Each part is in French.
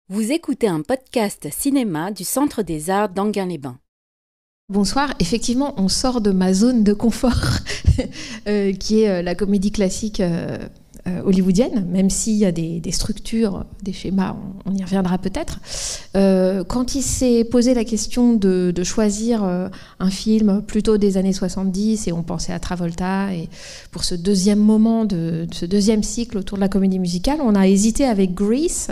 Vous écoutez un podcast cinéma du Centre des Arts d'Enghien-les-Bains. Bonsoir, effectivement, on sort de ma zone de confort, qui est la comédie classique hollywoodienne, même s'il y a des structures, des schémas, on y reviendra peut-être. Quand il s'est posé la question de choisir un film plutôt des années 70, et on pensait à Travolta, et pour ce deuxième moment, ce deuxième cycle autour de la comédie musicale, on a hésité avec Grease,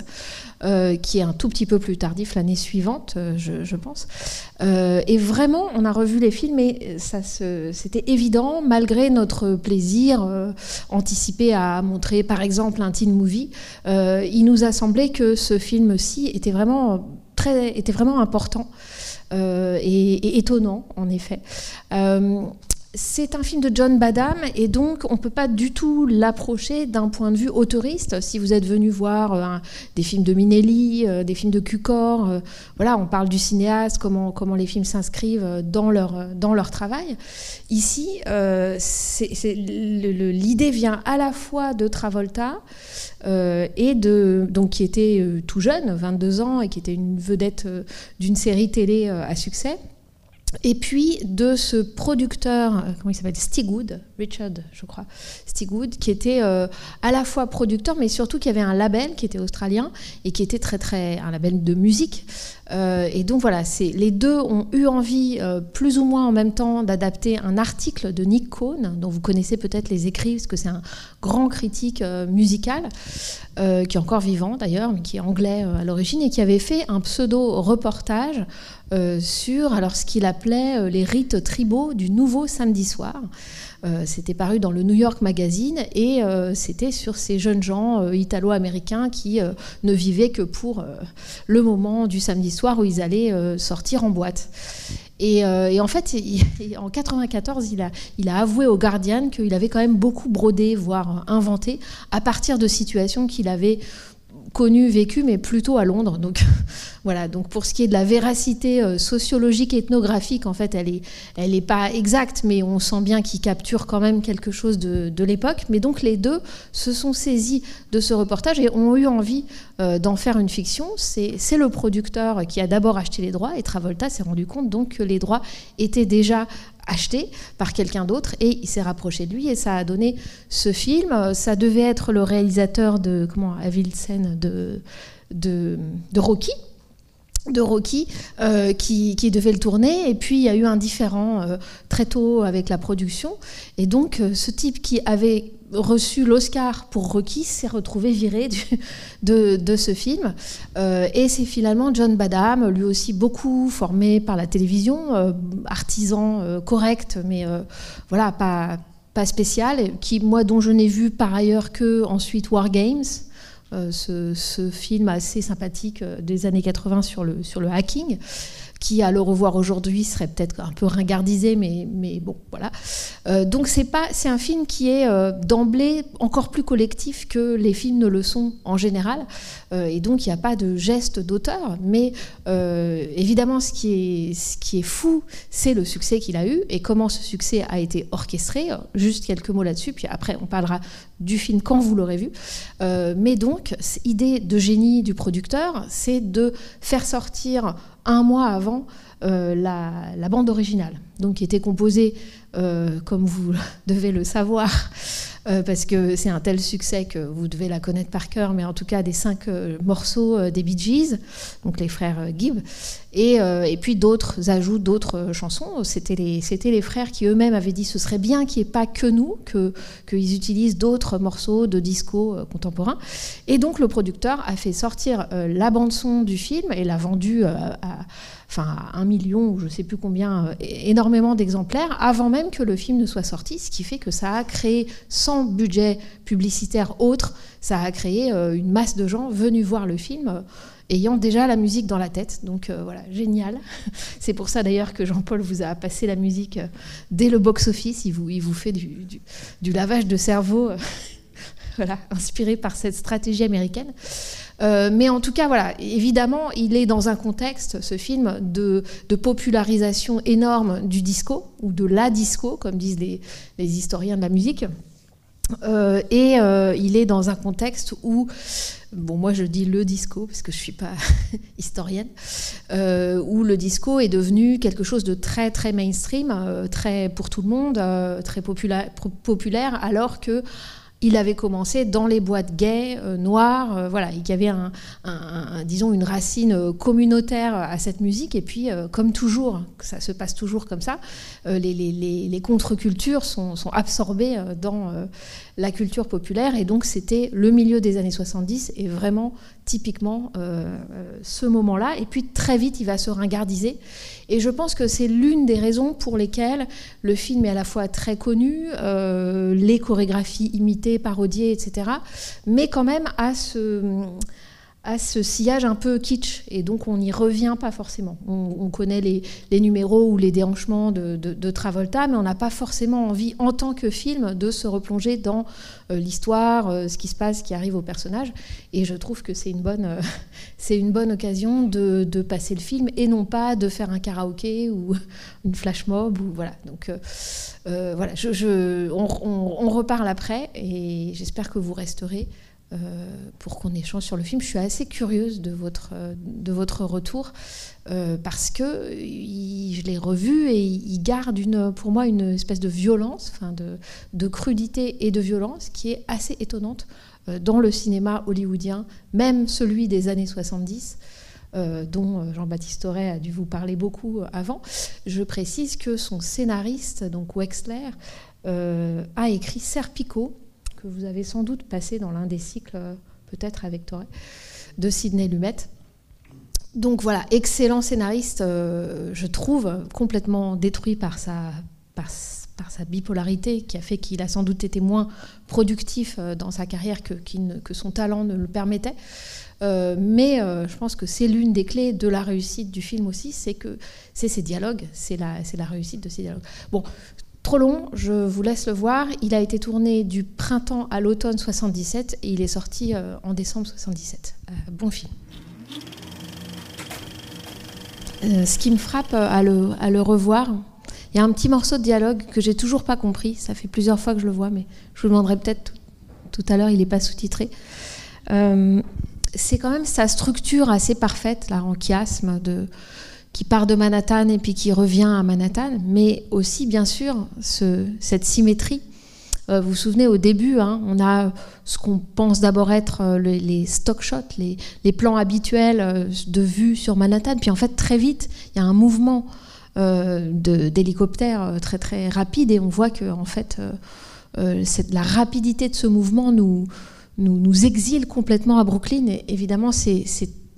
qui est un tout petit peu plus tardif, l'année suivante, je pense. Et vraiment, on a revu les films et c'était évident, malgré notre plaisir anticipé à montrer, par exemple, un teen movie, il nous a semblé que ce film-ci était vraiment important et étonnant, en effet. C'est un film de John Badham et donc on ne peut pas du tout l'approcher d'un point de vue auteuriste. Si vous êtes venu voir des films de Minelli, des films de Cukor, voilà, on parle du cinéaste, comment les films s'inscrivent dans leur travail. Ici, l'idée vient à la fois de Travolta donc qui était tout jeune, 22 ans, et qui était une vedette d'une série télé à succès. Et puis de ce producteur, comment il s'appelle, Stigwood, Richard, je crois, Stigwood, qui était à la fois producteur, mais surtout qui avait un label qui était australien et qui était un label de musique. Et donc voilà, les deux ont eu envie, plus ou moins en même temps, d'adapter un article de Nick Cohn, dont vous connaissez peut-être les écrits, parce que c'est un grand critique musical, qui est encore vivant d'ailleurs, mais qui est anglais à l'origine, et qui avait fait un pseudo-reportage sur ce qu'il appelait les rites tribaux du nouveau samedi soir. C'était paru dans le New York Magazine et c'était sur ces jeunes gens italo-américains qui ne vivaient que pour le moment du samedi soir où ils allaient sortir en boîte. Et en fait, en 1994, il a avoué au Guardian qu'il avait quand même beaucoup brodé, voire inventé, à partir de situations qu'il avait connu, vécu, mais plutôt à Londres. Donc voilà. Donc pour ce qui est de la véracité sociologique, ethnographique, en fait, elle est pas exacte, mais on sent bien qu'il capture quand même quelque chose de l'époque. Mais donc les deux se sont saisis de ce reportage et ont eu envie d'en faire une fiction. C'est le producteur qui a d'abord acheté les droits, et Travolta s'est rendu compte donc que les droits étaient déjà acheté par quelqu'un d'autre et il s'est rapproché de lui et ça a donné ce film. Ça devait être le réalisateur de Avildsen de Rocky. Qui devait le tourner, et puis il y a eu un différend très tôt avec la production, et donc ce type qui avait reçu l'Oscar pour Rocky s'est retrouvé viré de ce film, et c'est finalement John Badham, lui aussi beaucoup formé par la télévision, artisan correct, mais voilà, pas spécial, dont je n'ai vu par ailleurs que ensuite War Games, ce film assez sympathique des années 80 sur le hacking, qui, à le revoir aujourd'hui, serait peut-être un peu ringardisé, mais bon, voilà. Donc c'est un film qui est d'emblée encore plus collectif que les films ne le sont en général, et donc il n'y a pas de geste d'auteur, mais évidemment ce qui est fou, c'est le succès qu'il a eu, et comment ce succès a été orchestré. Juste quelques mots là-dessus, puis après on parlera du film quand vous l'aurez vu. Mais donc, idée de génie du producteur, c'est de faire sortir un mois avant la bande originale, donc qui était composée, comme vous devez le savoir, parce que c'est un tel succès que vous devez la connaître par cœur, mais en tout cas des 5 morceaux des Bee Gees, donc les frères Gibb, et puis d'autres ajouts, d'autres chansons. C'était les frères qui eux-mêmes avaient dit ce serait bien qu'il n'y ait pas que nous, qu'ils utilisent d'autres morceaux de disco contemporains. Et donc le producteur a fait sortir la bande-son du film et l'a vendue à 1 million ou je ne sais plus combien, énormément d'exemplaires, avant même que le film ne soit sorti, ce qui fait que ça a créé, sans budget publicitaire autre, ça a créé une masse de gens venus voir le film ayant déjà la musique dans la tête. Donc voilà, génial. C'est pour ça d'ailleurs que Jean-Paul vous a passé la musique dès le box-office. Il vous fait du lavage de cerveau, voilà, inspiré par cette stratégie américaine. Mais en tout cas, voilà, évidemment, il est dans un contexte, ce film, de popularisation énorme du disco, ou de la disco, comme disent les historiens de la musique. Il est dans un contexte où, bon, moi je dis le disco parce que je ne suis pas historienne, où le disco est devenu quelque chose de très très mainstream, très pour tout le monde, très populaire, alors que il avait commencé dans les boîtes gays, noires, voilà, il y avait disons une racine communautaire à cette musique, et puis comme toujours, ça se passe toujours comme ça, les contre-cultures sont absorbées dans la culture populaire, et donc c'était le milieu des années 70, et vraiment typiquement ce moment-là, et puis très vite il va se ringardiser, et je pense que c'est l'une des raisons pour lesquelles le film est à la fois très connu, les chorégraphies imitées, parodiées, etc., mais quand même à ce sillage un peu kitsch, et donc on n'y revient pas forcément. On connaît les numéros ou les déhanchements de Travolta, mais on n'a pas forcément envie, en tant que film, de se replonger dans l'histoire, ce qui se passe, ce qui arrive au personnage, et je trouve que c'est une bonne occasion de passer le film, et non pas de faire un karaoké ou une flash mob, ou voilà. Donc voilà, on reparle après, et j'espère que vous resterez pour qu'on échange sur le film. Je suis assez curieuse de votre retour, parce que je l'ai revu et il garde pour moi une espèce de violence, de crudité et de violence qui est assez étonnante dans le cinéma hollywoodien, même celui des années 70, dont Jean-Baptiste Aurey a dû vous parler beaucoup avant. Je précise que son scénariste, donc Wexler, a écrit Serpico, que vous avez sans doute passé dans l'un des cycles, peut-être avec Toré, de Sidney Lumet. Donc voilà, excellent scénariste, je trouve, complètement détruit par sa bipolarité, qui a fait qu'il a sans doute été moins productif dans sa carrière que son talent ne le permettait. Mais je pense que c'est l'une des clés de la réussite du film aussi, c'est ses dialogues, c'est la réussite de ses dialogues. Bon, trop long, je vous laisse le voir. Il a été tourné du printemps à l'automne 77 et il est sorti en décembre 77. Bon film. Ce qui me frappe à le revoir, il y a un petit morceau de dialogue que j'ai toujours pas compris. Ça fait plusieurs fois que je le vois, mais je vous demanderai peut-être tout à l'heure, il n'est pas sous-titré. C'est quand même sa structure assez parfaite, là, en chiasme, qui part de Manhattan et puis qui revient à Manhattan, mais aussi, bien sûr, cette symétrie. Vous vous souvenez, au début, on a ce qu'on pense d'abord être les stock shots, les plans habituels de vue sur Manhattan, puis en fait, très vite, il y a un mouvement d'hélicoptère très, très rapide, et on voit que, en fait, la rapidité de ce mouvement nous exile complètement à Brooklyn, et évidemment,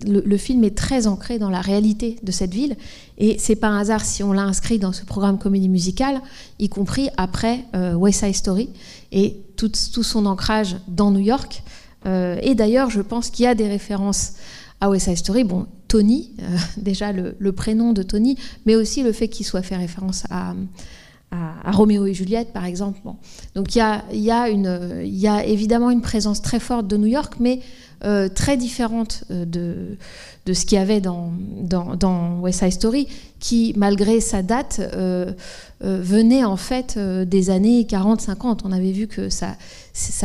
le film est très ancré dans la réalité de cette ville, et c'est pas un hasard si on l'a inscrit dans ce programme comédie musicale, y compris après West Side Story, et tout son ancrage dans New York. Et d'ailleurs, je pense qu'il y a des références à West Side Story. Bon, Tony, déjà le prénom de Tony, mais aussi le fait qu'il soit fait référence à Roméo et Juliette, par exemple. Bon. Donc il y a évidemment une présence très forte de New York, mais très différente de ce qu'il y avait dans West Side Story, qui, malgré sa date, venait en fait des années 40-50. On avait vu que ça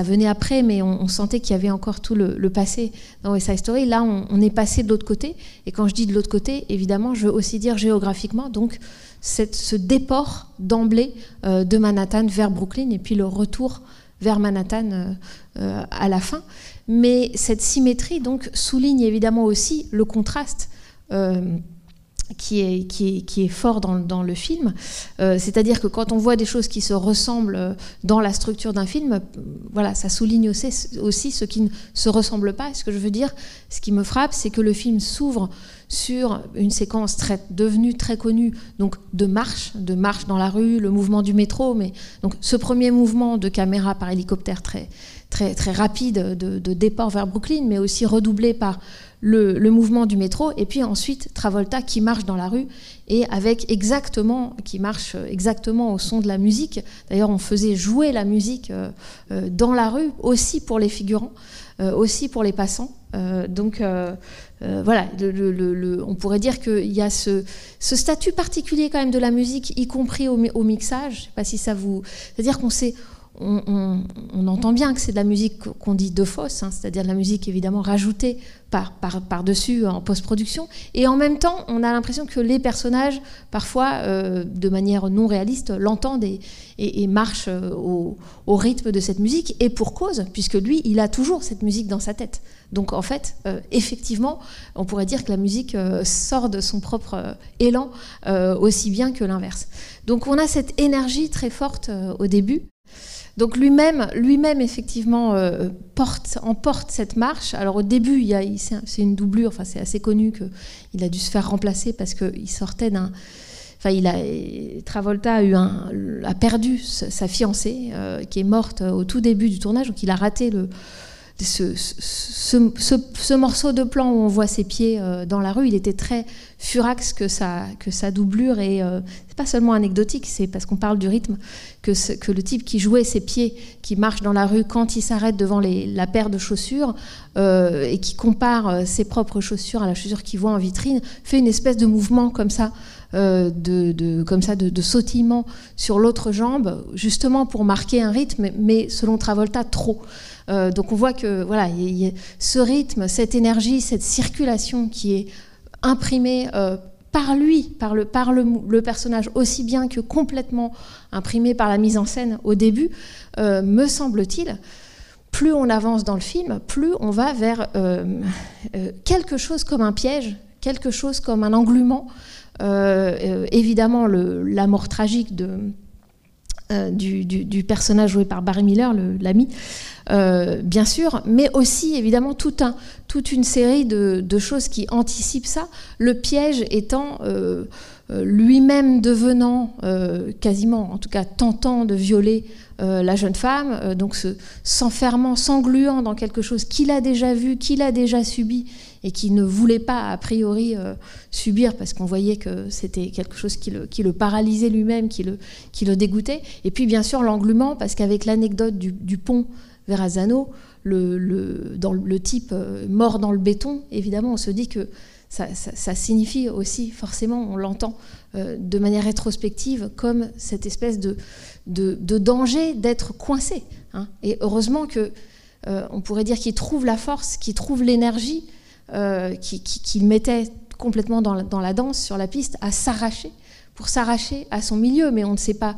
venait après, mais on sentait qu'il y avait encore tout le passé dans West Side Story. Là, on est passé de l'autre côté, et quand je dis de l'autre côté, évidemment, je veux aussi dire géographiquement, donc ce déport d'emblée de Manhattan vers Brooklyn, et puis le retour vers Manhattan à la fin. Mais cette symétrie donc souligne évidemment aussi le contraste qui est fort dans le film. C'est-à-dire que quand on voit des choses qui se ressemblent dans la structure d'un film, voilà, ça souligne aussi ce qui ne se ressemble pas. Et ce que je veux dire, ce qui me frappe, c'est que le film s'ouvre sur une séquence devenue très connue, donc de marche dans la rue, le mouvement du métro, mais donc ce premier mouvement de caméra par hélicoptère très, très, très rapide de départ vers Brooklyn, mais aussi redoublé par le mouvement du métro, et puis ensuite Travolta qui marche dans la rue, et qui marche exactement au son de la musique. D'ailleurs, on faisait jouer la musique dans la rue, aussi pour les figurants, aussi pour les passants. Donc voilà, on pourrait dire qu'il y a ce statut particulier quand même de la musique, y compris au mixage. Je ne sais pas si ça vous... C'est-à-dire on entend bien que c'est de la musique qu'on dit de fausse, hein, c'est-à-dire de la musique évidemment rajoutée par-dessus en post-production. Et en même temps, on a l'impression que les personnages, parfois, de manière non réaliste, l'entendent et marchent au rythme de cette musique. Et pour cause, puisque lui, il a toujours cette musique dans sa tête. Donc en fait, effectivement, on pourrait dire que la musique sort de son propre élan aussi bien que l'inverse. Donc on a cette énergie très forte au début. Donc lui-même effectivement emporte cette marche. Alors au début, c'est une doublure, enfin c'est assez connu qu'il a dû se faire remplacer parce qu'il sortait d'un... Enfin, Travolta a perdu sa fiancée qui est morte au tout début du tournage, donc il a raté ce morceau de plan où on voit ses pieds dans la rue. Il était très furax que sa doublure, et c'est pas seulement anecdotique, c'est parce qu'on parle du rythme, que le type qui jouait ses pieds, qui marche dans la rue quand il s'arrête devant la paire de chaussures et qui compare ses propres chaussures à la chaussure qu'il voit en vitrine, fait une espèce de mouvement comme ça, de sautillement sur l'autre jambe, justement pour marquer un rythme, mais selon Travolta, trop. Donc on voit que voilà, y a ce rythme, cette énergie, cette circulation qui est imprimée par lui, par le personnage, aussi bien que complètement imprimée par la mise en scène au début, me semble-t-il. Plus on avance dans le film, plus on va vers quelque chose comme un piège, quelque chose comme un englument. Évidemment, la mort tragique du personnage joué par Barry Miller, l'ami, bien sûr, mais aussi évidemment toute une série de choses qui anticipent ça, le piège étant lui-même devenant quasiment, en tout cas tentant de violer la jeune femme, donc s'enfermant, s'engluant dans quelque chose qu'il a déjà vu, qu'il a déjà subi et qu'il ne voulait pas a priori subir parce qu'on voyait que c'était quelque chose qui le paralysait lui-même, qui le dégoûtait. Et puis bien sûr l'englument, parce qu'avec l'anecdote du pont Verrazzano, le type mort dans le béton, évidemment on se dit que ça signifie aussi, forcément, on l'entend de manière rétrospective, comme cette espèce de danger d'être coincé. Hein. Et heureusement on pourrait dire qu'il trouve la force, qu'il trouve l'énergie, qu'il mettait complètement dans la danse, sur la piste, à s'arracher, pour s'arracher à son milieu, mais on ne sait pas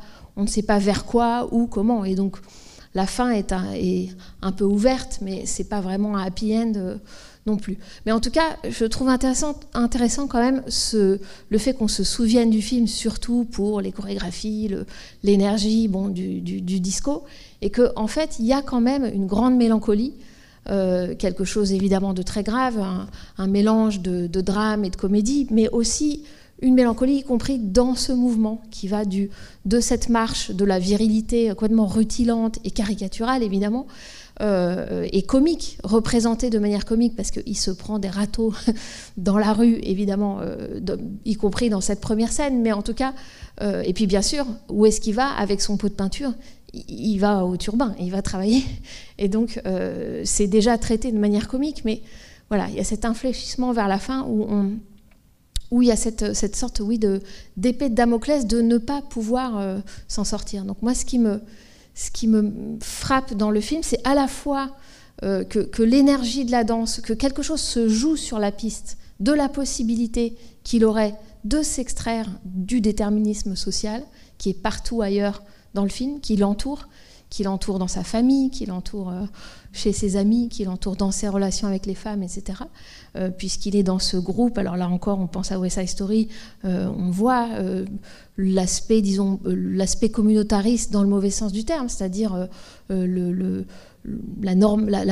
vers quoi ou comment. Et donc la fin est un peu ouverte, mais c'est pas vraiment un happy end non plus. Mais en tout cas, je trouve intéressant quand même le fait qu'on se souvienne du film, surtout pour les chorégraphies, l'énergie du disco, et qu'en fait, il y a quand même une grande mélancolie, quelque chose évidemment de très grave, un mélange de drame et de comédie, mais aussi une mélancolie, y compris dans ce mouvement qui va de cette marche de la virilité complètement rutilante et caricaturale, évidemment, et comique, représentée de manière comique, parce qu'il se prend des râteaux dans la rue, évidemment, y compris dans cette première scène, mais en tout cas, et puis bien sûr, où est-ce qu'il va avec son pot de peinture ? Il va au turbin, il va travailler, et donc c'est déjà traité de manière comique, mais voilà, il y a cet infléchissement vers la fin où il y a cette sorte, oui, d'épée de Damoclès de ne pas pouvoir s'en sortir. Donc moi, ce qui me frappe dans le film, c'est à la fois que l'énergie de la danse, que quelque chose se joue sur la piste, de la possibilité qu'il aurait de s'extraire du déterminisme social, qui est partout ailleurs dans le film, qui l'entoure dans sa famille, qui l'entoure chez ses amis, qui l'entoure dans ses relations avec les femmes, etc. Puisqu'il est dans ce groupe, alors là encore, on pense à West Side Story, on voit l'aspect communautariste dans le mauvais sens du terme, c'est-à-dire la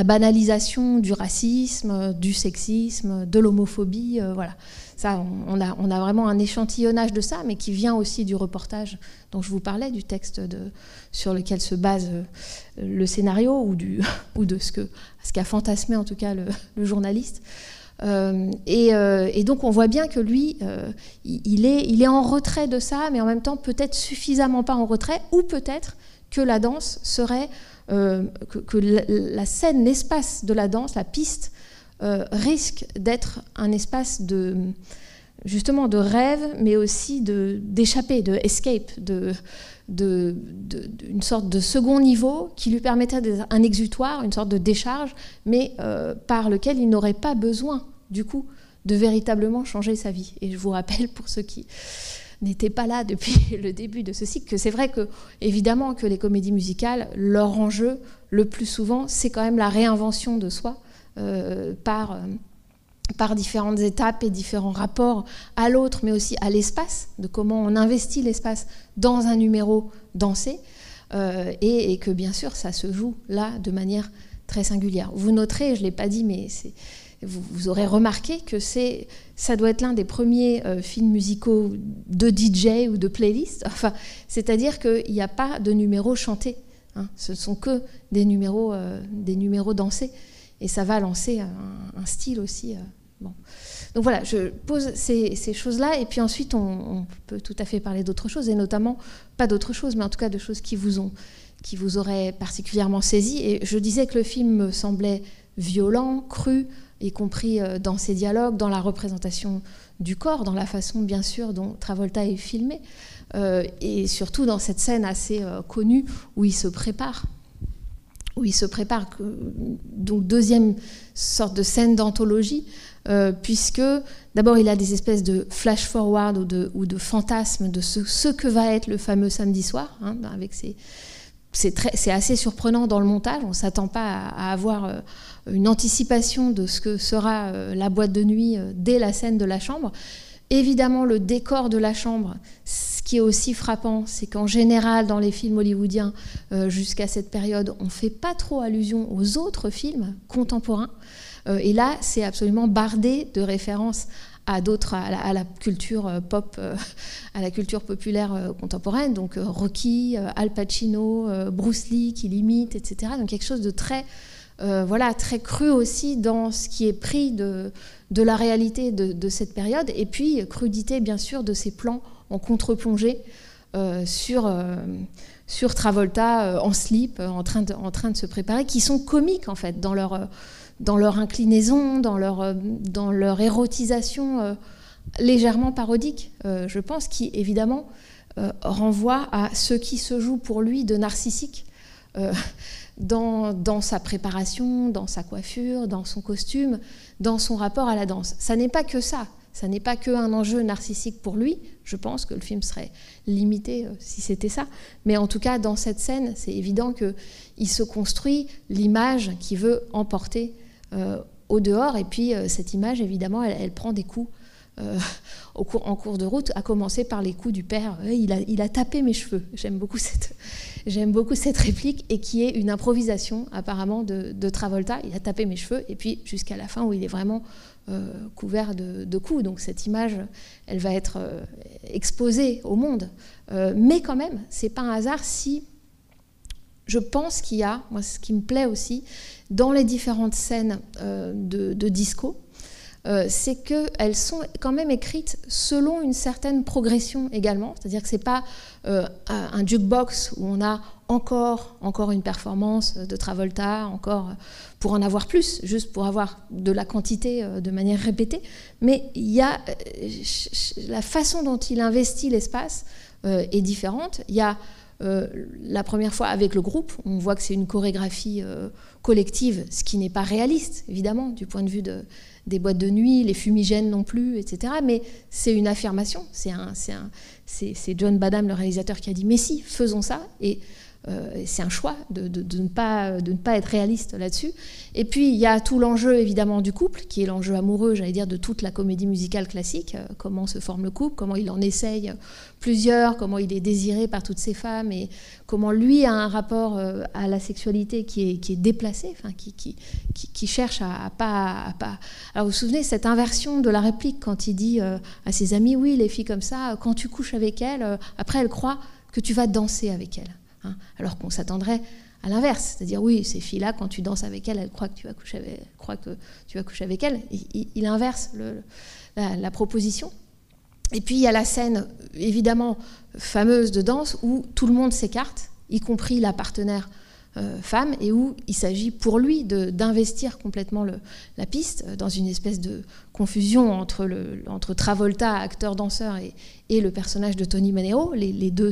banalisation du racisme, du sexisme, de l'homophobie, voilà. Ça, on a vraiment un échantillonnage de ça, mais qui vient aussi du reportage dont je vous parlais, du texte sur lequel se base le scénario, ou de ce qu'a fantasmé en tout cas le journaliste. Et donc on voit bien que lui, il est en retrait de ça, mais en même temps peut-être suffisamment pas en retrait, ou peut-être que la danse serait, que la scène, l'espace de la danse, la piste, risque d'être un espace justement de rêve, mais aussi d'échapper, de escape, une sorte de second niveau qui lui permettait un exutoire, une sorte de décharge, mais par lequel il n'aurait pas besoin, du coup, de véritablement changer sa vie. Et je vous rappelle, pour ceux qui n'étaient pas là depuis le début de ce cycle, que c'est vrai que, évidemment, que les comédies musicales, leur enjeu, le plus souvent, c'est quand même la réinvention de soi par différentes étapes et différents rapports à l'autre, mais aussi à l'espace, de comment on investit l'espace dans un numéro dansé, et que, bien sûr, ça se joue là de manière très singulière. Vous noterez, je ne l'ai pas dit, mais vous aurez remarqué que ça doit être l'un des premiers films musicaux de DJ ou de playlist. Enfin, c'est-à-dire qu'il n'y a pas de numéros chantés. Hein. Ce ne sont que des numéros dansés. Et ça va lancer un style aussi. Bon. Donc voilà, je pose ces choses-là. Et puis ensuite, on peut tout à fait parler d'autres choses. Et notamment, pas d'autres choses, mais en tout cas de choses qui vous auraient particulièrement saisi. Et je disais que le film me semblait violent, cru, y compris dans ses dialogues, dans la représentation du corps, dans la façon, bien sûr, dont Travolta est filmé, et surtout dans cette scène assez connue où il se prépare. Donc deuxième sorte de scène d'anthologie, puisque d'abord il a des espèces de flash-forward ou de fantasmes de ce que va être le fameux samedi soir, hein, avec c'est assez surprenant dans le montage, on ne s'attend pas à avoir une anticipation de ce que sera la boîte de nuit dès la scène de la chambre. Évidemment, le décor de la chambre, ce qui est aussi frappant, c'est qu'en général, dans les films hollywoodiens, jusqu'à cette période, on ne fait pas trop allusion aux autres films contemporains. Et là, c'est absolument bardé de références à la culture pop, à la culture populaire contemporaine. Donc Rocky, Al Pacino, Bruce Lee qui l'imite, etc. Donc quelque chose de très cru aussi dans ce qui est pris de la réalité de cette période, et puis crudité bien sûr de ces plans en contre-plongée sur Travolta en slip, en train de se préparer, qui sont comiques en fait dans leur inclinaison, dans leur érotisation légèrement parodique, je pense, qui évidemment renvoie à ce qui se joue pour lui de narcissique dans sa préparation, dans sa coiffure, dans son costume, dans son rapport à la danse. Ça n'est pas que ça. Ça n'est pas qu'un enjeu narcissique pour lui. Je pense que le film serait limité si c'était ça. Mais en tout cas, dans cette scène, c'est évident qu'il se construit l'image qu'il veut emporter au dehors. Et puis, cette image, évidemment, elle prend des coups en cours de route, à commencer par les coups du père. Il a tapé mes cheveux. J'aime beaucoup cette réplique, et qui est une improvisation apparemment de Travolta. Il a tapé mes cheveux, et puis jusqu'à la fin où il est vraiment couvert de coups. Donc cette image, elle va être exposée au monde. Mais quand même, c'est pas un hasard si je pense qu'il y a, moi ce qui me plaît aussi, dans les différentes scènes de disco, c'est qu'elles sont quand même écrites selon une certaine progression également. C'est-à-dire que ce n'est pas un jukebox où on a encore une performance de Travolta, encore pour en avoir plus, juste pour avoir de la quantité de manière répétée. Mais il y a la façon dont il investit l'espace est différente. Il y a la première fois avec le groupe, on voit que c'est une chorégraphie collective, ce qui n'est pas réaliste, évidemment, du point de vue des boîtes de nuit, les fumigènes non plus, etc. Mais c'est une affirmation. C'est John Badham, le réalisateur, qui a dit « Mais si, faisons ça ». Et c'est un choix de ne pas être réaliste là-dessus. Et puis, il y a tout l'enjeu, évidemment, du couple, qui est l'enjeu amoureux, j'allais dire, de toute la comédie musicale classique. Comment se forme le couple, comment il en essaye plusieurs, comment il est désiré par toutes ces femmes, et comment lui a un rapport à la sexualité qui est déplacé, enfin, qui cherche à pas... Alors, vous vous souvenez, cette inversion de la réplique quand il dit à ses amis « Oui, les filles comme ça, quand tu couches avec elles, après, elles croient que tu vas danser avec elles. » Hein, alors qu'on s'attendrait à l'inverse, c'est-à-dire oui, ces filles-là, quand tu danses avec elles, elles croient que tu vas coucher avec elles. Il inverse la proposition. Et puis il y a la scène, évidemment, fameuse de danse où tout le monde s'écarte, y compris la partenaire femme, et où il s'agit pour lui d'investir complètement la piste dans une espèce de confusion entre Travolta, acteur-danseur, et le personnage de Tony Manero. Les deux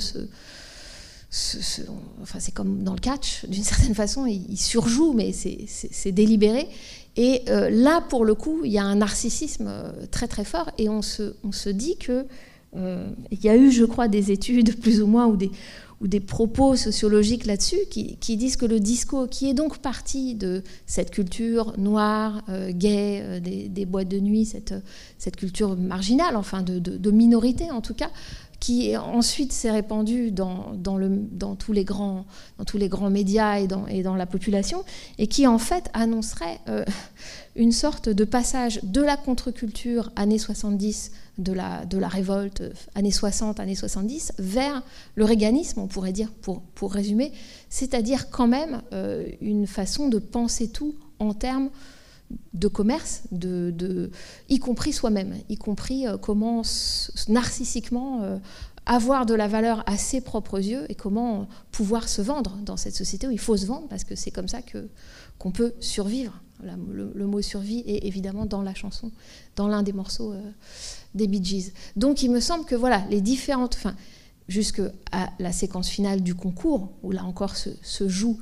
enfin, c'est comme dans le catch, d'une certaine façon, ils surjouent, mais c'est délibéré. Et là, pour le coup, il y a un narcissisme très très fort, et on se dit que il y a eu, je crois, des études plus ou moins, ou des propos sociologiques là-dessus qui disent que le disco, qui est donc parti de cette culture noire, gay, des boîtes de nuit, cette culture marginale, enfin de minorité en tout cas, qui ensuite s'est répandue dans tous les grands médias et dans la population, et qui en fait annoncerait une sorte de passage de la contre-culture années 70, de la révolte années 60, années 70, vers le reaganisme, on pourrait dire, pour résumer, c'est-à-dire quand même une façon de penser tout en termes de commerce, y compris soi-même, y compris comment narcissiquement avoir de la valeur à ses propres yeux, et comment pouvoir se vendre dans cette société où il faut se vendre, parce que c'est comme ça qu'on peut survivre. Le mot survie est évidemment dans la chanson, dans l'un des morceaux des Bee Gees. Donc il me semble que voilà, les différentes, enfin, jusqu'à la séquence finale du concours, où là encore se joue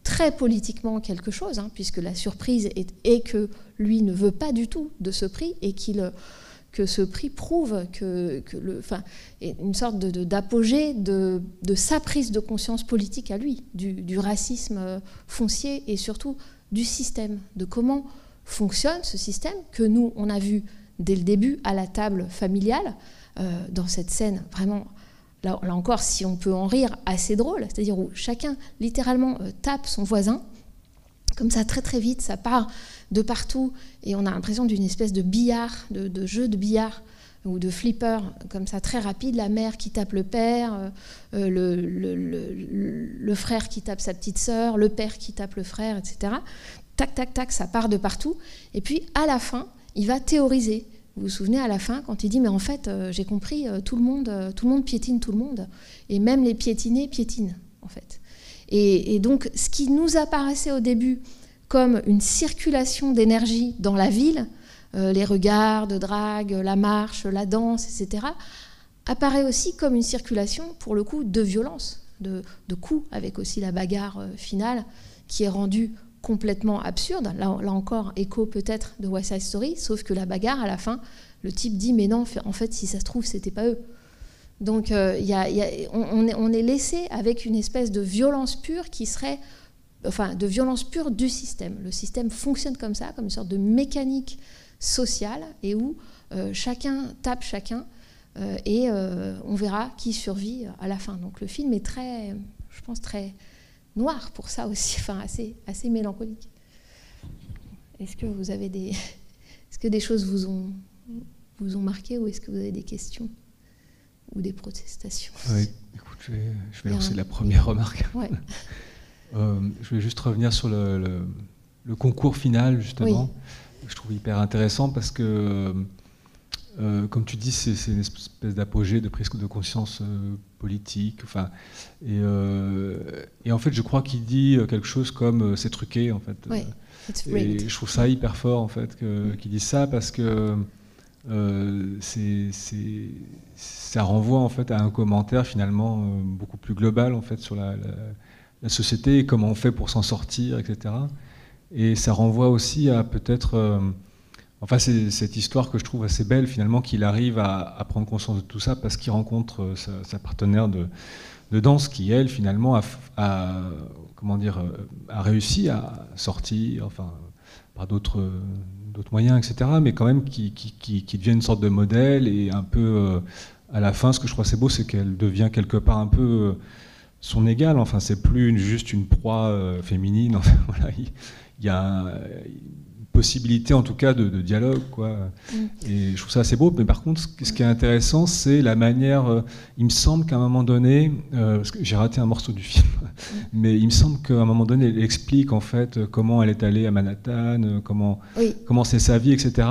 très politiquement quelque chose, puisque la surprise est que lui ne veut pas du tout de ce prix, et que ce prix prouve une sorte d'apogée de sa prise de conscience politique à lui, du racisme foncier, et surtout du système, de comment fonctionne ce système que nous, on a vu dès le début à la table familiale, dans cette scène vraiment, là encore, si on peut en rire, assez drôle, c'est-à-dire où chacun littéralement tape son voisin, comme ça très très vite, ça part de partout, et on a l'impression d'une espèce de billard, de jeu de billard, ou de flipper, comme ça très rapide, la mère qui tape le père, le frère qui tape sa petite sœur, le père qui tape le frère, etc. Tac, tac, tac, ça part de partout. Et puis, à la fin, il va théoriser. Vous vous souvenez, à la fin, quand il dit « mais en fait, j'ai compris, tout le monde piétine tout le monde, et même les piétinés piétinent, en fait ». Et donc, ce qui nous apparaissait au début comme une circulation d'énergie dans la ville, les regards de drague, la marche, la danse, etc., apparaît aussi comme une circulation, pour le coup, de violence, de coups, avec aussi la bagarre finale, qui est rendue complètement absurde. Là encore, écho peut-être de West Side Story, sauf que la bagarre, à la fin, le type dit « mais non, en fait, si ça se trouve, c'était pas eux ». Donc, on est laissé avec une espèce de violence pure qui serait... Enfin, de violence pure du système. Le système fonctionne comme ça, comme une sorte de mécanique sociale, et où chacun tape chacun, et on verra qui survit à la fin. Donc le film est très, je pense, très noir pour ça aussi, enfin assez mélancolique. Est-ce que vous avez est-ce que des choses vous ont marqué, ou est-ce que vous avez des questions ou des protestations? Oui, écoute, je vais lancer la première remarque. Ouais. Je vais juste revenir sur le concours final, justement. Oui. Je trouve hyper intéressant parce que, comme tu dis, c'est une espèce d'apogée de prise de conscience politique. Enfin, et en fait, je crois qu'il dit quelque chose comme c'est truqué, en fait. Oui, et je trouve ça hyper fort, en fait, qu'il dise ça, parce que ça renvoie en fait à un commentaire finalement beaucoup plus global en fait sur la société et comment on fait pour s'en sortir, etc. Et ça renvoie aussi à peut-être... enfin, c'est cette histoire que je trouve assez belle, finalement, qu'il arrive à prendre conscience de tout ça parce qu'il rencontre sa partenaire de danse qui, elle, finalement, a réussi à sortir, enfin, par d'autres moyens, etc., mais quand même qui devient une sorte de modèle. Et un peu, à la fin, ce que je crois c'est beau, c'est qu'elle devient quelque part un peu... son égale, enfin c'est plus juste une proie féminine, enfin, voilà, il y a une possibilité en tout cas de dialogue, quoi. Et je trouve ça assez beau, mais par contre ce qui est intéressant c'est la manière, il me semble qu'à un moment donné, parce que j'ai raté un morceau du film, mais il me semble qu'à un moment donné elle explique en fait comment elle est allée à Manhattan, comment c'est sa vie, etc.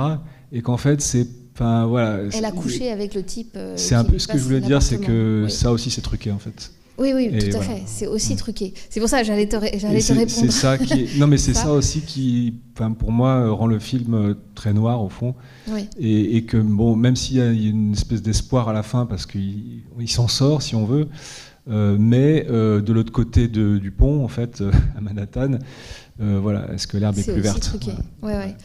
Et qu'en fait c'est... Enfin, voilà, elle a couché avec le type. C'est un peu ce que je voulais dire, c'est que ça aussi c'est truqué en fait. Oui, Et tout à voilà. fait. C'est aussi truqué. C'est pour ça que j'allais te répondre. C'est ça qui non, mais c'est ça aussi qui, pour moi, rend le film très noir au fond. Oui. Et que bon, même s'il y a une espèce d'espoir à la fin parce qu'il s'en sort si on veut, mais de l'autre côté du pont, en fait, à Manhattan, voilà, est-ce que l'herbe est plus verte? C'est aussi truqué. Ouais.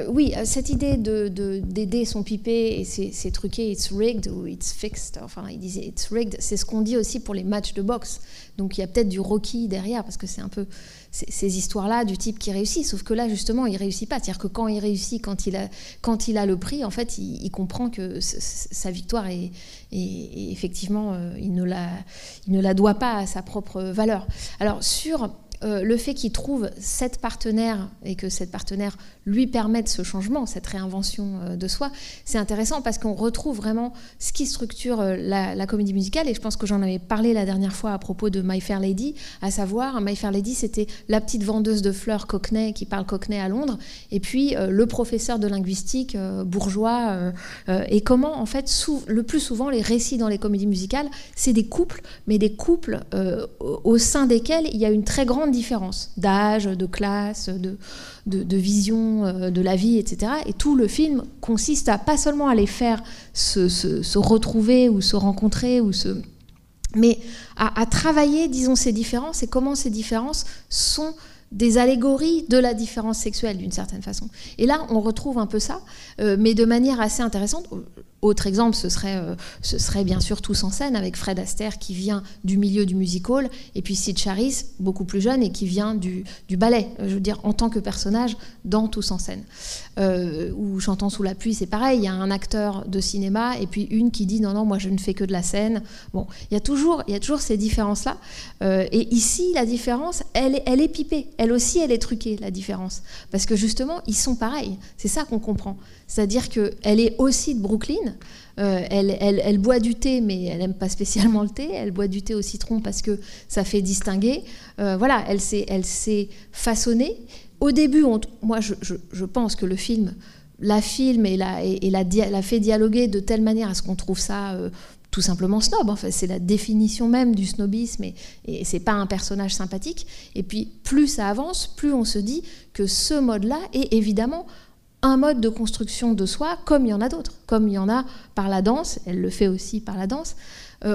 Oui, cette idée des dés sont pipés et c'est truqué, it's rigged ou it's fixed, enfin il disait it's rigged, c'est ce qu'on dit aussi pour les matchs de boxe. Donc il y a peut-être du Rocky derrière, parce que c'est un peu ces histoires-là du type qui réussit, sauf que là justement il réussit pas. C'est-à-dire que quand il réussit, quand il a le prix, en fait il comprend que sa victoire est effectivement il ne la doit pas à sa propre valeur. Alors sur le fait qu'il trouve cette partenaire et que cette partenaire lui permette ce changement, cette réinvention de soi, c'est intéressant parce qu'on retrouve vraiment ce qui structure la comédie musicale, et je pense que j'en avais parlé la dernière fois à propos de My Fair Lady, à savoir My Fair Lady, c'était la petite vendeuse de fleurs Cockney qui parle Cockney à Londres, et puis le professeur de linguistique bourgeois, et comment en fait le plus souvent les récits dans les comédies musicales, c'est des couples, mais des couples au sein desquels il y a une très grande différence d'âge, de classe, de vision de la vie, etc. Et tout le film consiste à pas seulement à les faire se retrouver ou se rencontrer, mais à travailler, disons, ces différences et comment ces différences sont des allégories de la différence sexuelle d'une certaine façon. Et là, on retrouve un peu ça, mais de manière assez intéressante. Autre exemple, ce serait bien sûr Tous en scène avec Fred Astaire qui vient du milieu du music-hall, et puis Sid Charisse, beaucoup plus jeune, et qui vient du ballet, je veux dire, en tant que personnage dans Tous en scène. Ou Chantant sous la pluie, c'est pareil, il y a un acteur de cinéma, et puis une qui dit non, moi je ne fais que de la scène. Bon, il y a toujours ces différences-là. Et ici, la différence, elle est pipée. Elle aussi, elle est truquée, la différence. Parce que justement, ils sont pareils. C'est ça qu'on comprend. C'est-à-dire qu'elle est aussi de Brooklyn. Elle boit du thé, mais elle n'aime pas spécialement le thé. Elle boit du thé au citron parce que ça fait distinguer. Voilà, elle s'est façonnée. Au début, moi, je pense que le film la filme et la fait dialoguer de telle manière à ce qu'on trouve ça tout simplement snob. Enfin, c'est la définition même du snobisme, et c'est pas un personnage sympathique. Et puis, plus ça avance, plus on se dit que ce mode-là est évidemment un mode de construction de soi, comme il y en a d'autres, comme il y en a par la danse. Elle le fait aussi par la danse.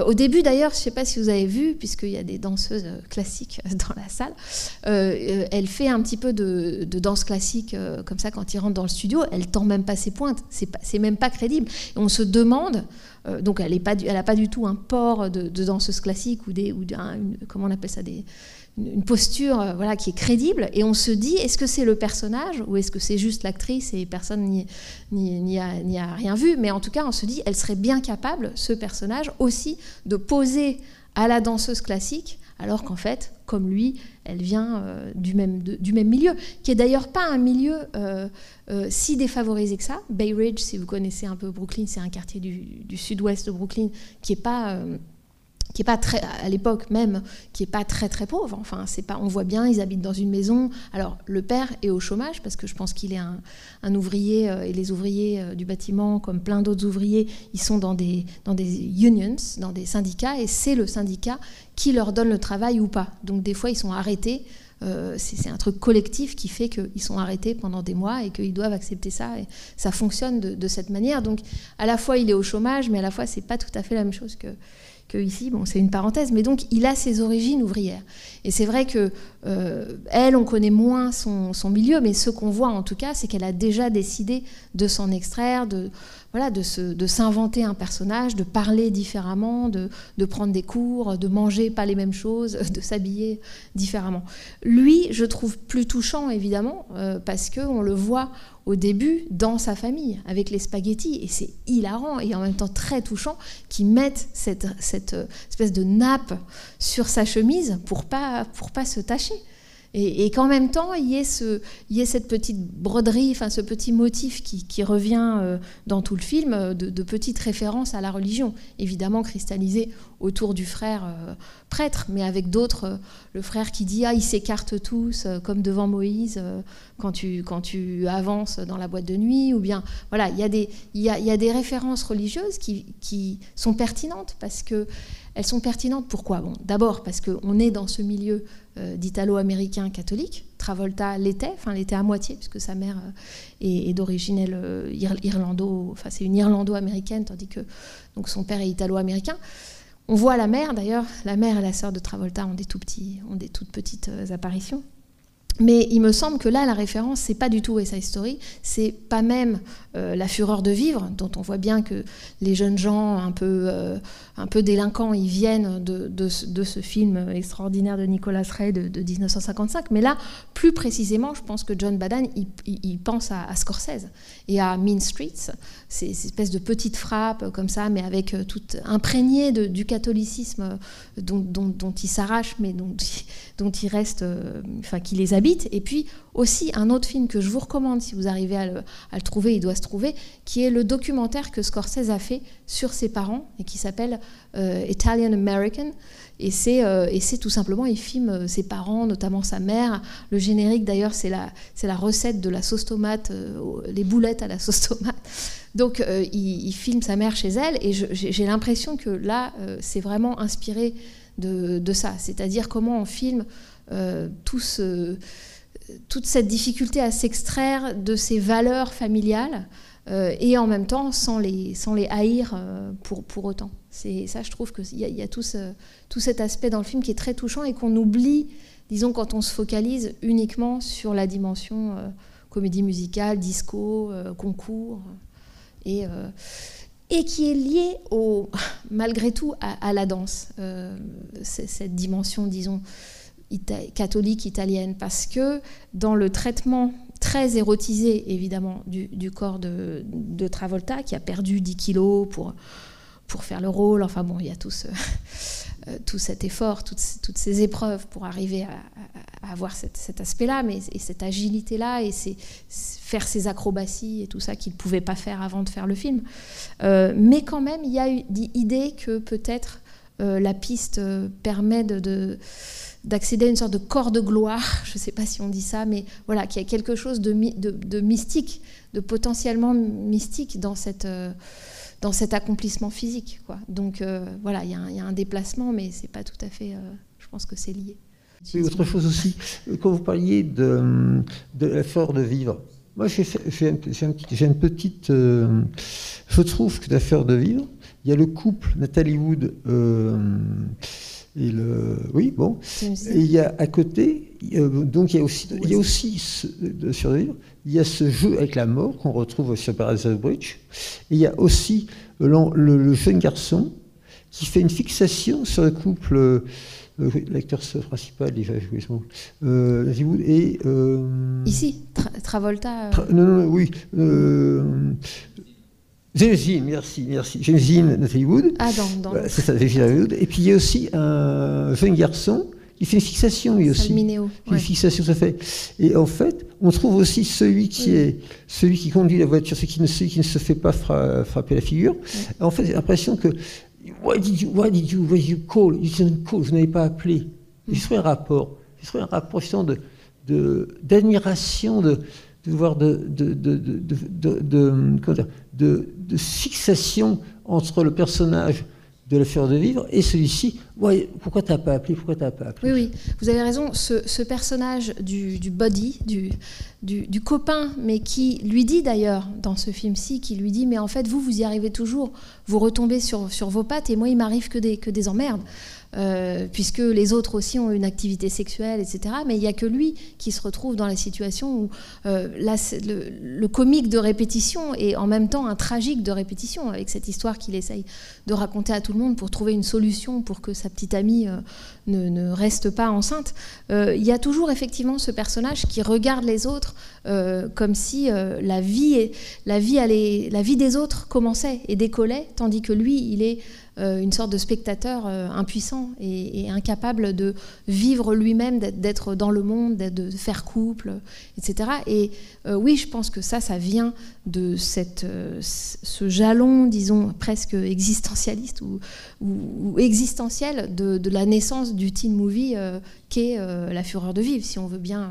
Au début, d'ailleurs, je ne sais pas si vous avez vu, puisqu'il y a des danseuses classiques dans la salle, elle fait un petit peu de danse classique comme ça quand il rentre dans le studio. Elle tend même pas ses pointes. C'est même pas crédible. Et on se demande, donc elle n'a pas du tout un port de danseuse classique ou comment on appelle ça, une posture voilà, qui est crédible, et on se dit, est-ce que c'est le personnage ou est-ce que c'est juste l'actrice et personne n'y a rien vu? Mais en tout cas, on se dit, elle serait bien capable, ce personnage, aussi de poser à la danseuse classique, alors qu'en fait, comme lui, elle vient du même milieu, qui est d'ailleurs pas un milieu si défavorisé que ça. Bay Ridge, si vous connaissez un peu Brooklyn, c'est un quartier du sud-ouest de Brooklyn qui est pas très, à l'époque même, qui est pas très très pauvre. Enfin, on voit bien, ils habitent dans une maison. Alors, le père est au chômage parce que je pense qu'il est un ouvrier, et les ouvriers du bâtiment, comme plein d'autres ouvriers, ils sont dans des unions, dans des syndicats, et c'est le syndicat qui leur donne le travail ou pas. Donc, des fois, ils sont arrêtés. C'est un truc collectif qui fait qu'ils sont arrêtés pendant des mois et qu'ils doivent accepter ça. Et ça fonctionne de cette manière. Donc, à la fois, il est au chômage, mais à la fois, c'est pas tout à fait la même chose que ici, bon, c'est une parenthèse, mais donc il a ses origines ouvrières. Et c'est vrai que elle, on connaît moins son milieu, mais ce qu'on voit en tout cas, c'est qu'elle a déjà décidé de s'en extraire, de s'inventer un personnage, de parler différemment, de prendre des cours, de manger pas les mêmes choses, de s'habiller différemment. Lui, je trouve plus touchant, évidemment, parce qu'on le voit au début dans sa famille, avec les spaghettis, et c'est hilarant et en même temps très touchant qu'ils mettent cette espèce de nappe sur sa chemise pour pas se tacher. Et qu'en même temps, il y ait cette petite broderie, enfin ce petit motif qui revient dans tout le film, de petites références à la religion, évidemment cristallisées autour du frère prêtre, mais avec d'autres, le frère qui dit « Ah, ils s'écartent tous, comme devant Moïse, quand tu avances dans la boîte de nuit », ou bien, voilà, il y a des références religieuses qui sont pertinentes, parce que elles sont pertinentes. Pourquoi? Bon, d'abord parce qu'on est dans ce milieu d'italo-américains catholiques. Travolta l'était à moitié, puisque sa mère est d'origine c'est une irlando-américaine, tandis que donc son père est italo-américain. On voit la mère, d'ailleurs, la mère et la sœur de Travolta ont des toutes petites apparitions. Mais il me semble que là, la référence, c'est pas du tout West Side Story, c'est pas même La Fureur de vivre, dont on voit bien que les jeunes gens un peu délinquants, ils viennent de ce film extraordinaire de Nicholas Ray de 1955. Mais là, plus précisément, je pense que John Badham, il pense à Scorsese et à Mean Streets, ces espèces de petites frappes comme ça, mais avec tout imprégné du catholicisme dont il s'arrache, mais dont il reste, qui les habite. Et puis aussi un autre film que je vous recommande si vous arrivez à le trouver, il doit se trouver, qui est le documentaire que Scorsese a fait sur ses parents et qui s'appelle Italian American. Et c'est tout simplement, il filme ses parents, notamment sa mère. Le générique d'ailleurs, c'est la recette de la sauce tomate, les boulettes à la sauce tomate. Donc il filme sa mère chez elle et j'ai l'impression que là, c'est vraiment inspiré de ça. C'est-à-dire comment on filme toute cette difficulté à s'extraire de ces valeurs familiales et en même temps sans les haïr pour autant. Ça, je trouve qu'il y a tout cet aspect dans le film qui est très touchant et qu'on oublie, disons, quand on se focalise uniquement sur la dimension comédie musicale, disco, concours, et qui est liée, malgré tout, à la danse. Cette dimension, disons, catholique italienne, parce que dans le traitement très érotisé évidemment du corps de Travolta, qui a perdu 10 kilos pour faire le rôle, enfin bon, il y a tout cet effort, toutes ces épreuves pour arriver à avoir cet aspect-là, et cette agilité-là, et faire ces acrobaties et tout ça qu'il ne pouvait pas faire avant de faire le film. Mais quand même, il y a eu l'idée que peut-être la piste permet d'accéder à une sorte de corps de gloire, je ne sais pas si on dit ça, mais voilà, qu'il y a quelque chose de mystique, de potentiellement mystique dans cet accomplissement physique, quoi. Donc voilà, il y a un déplacement, mais c'est pas tout à fait. Je pense que c'est lié. Oui, autre chose aussi, quand vous parliez de l'effort de vivre, moi j'ai une petite. Je trouve que l'affaire de vivre, il y a le couple Natalie Wood et oui, bon. Et il y a à côté, donc il y a aussi sur le livre, il y a ce jeu avec la mort qu'on retrouve sur Paradise Bridge. Et il y a aussi le jeune garçon qui fait une fixation sur le couple, l'acteur principal, déjà joué ce mot, et ici, Travolta. Oui. James, merci. James Natalie Wood. Ah, voilà, c'est ça, James Wood. Et puis il y a aussi un jeune garçon qui fait une fixation lui aussi. Salmineo. Une fixation, ça fait. Et en fait, on trouve aussi celui qui conduit la voiture, celui qui ne se fait pas frapper la figure. Oui. En fait, j'ai l'impression que why did you call? You didn't call. Vous n'avez pas appelé. Il serait un rapport justement d'admiration, de fixation entre le personnage de La Fureur de vivre et celui-ci. Ouais, pourquoi t'as pas appelé? Oui, vous avez raison. Ce personnage du buddy, du copain, mais qui lui dit d'ailleurs dans ce film-ci, qui lui dit mais en fait vous y arrivez toujours, vous retombez sur vos pattes et moi il m'arrive que des emmerdes. Puisque les autres aussi ont une activité sexuelle, etc. Mais il n'y a que lui qui se retrouve dans la situation où là, le comique de répétition est en même temps un tragique de répétition, avec cette histoire qu'il essaye de raconter à tout le monde pour trouver une solution pour que sa petite amie ne reste pas enceinte. Il y a toujours effectivement ce personnage qui regarde les autres comme si la vie des autres commençait et décollait, tandis que lui, il est une sorte de spectateur impuissant et incapable de vivre lui-même, d'être dans le monde, de faire couple, etc. Et oui, je pense que ça vient de ce jalon, disons, presque existentialiste ou existentiel l'échelle de la naissance du teen movie qu'est La Fureur de vivre, si on veut bien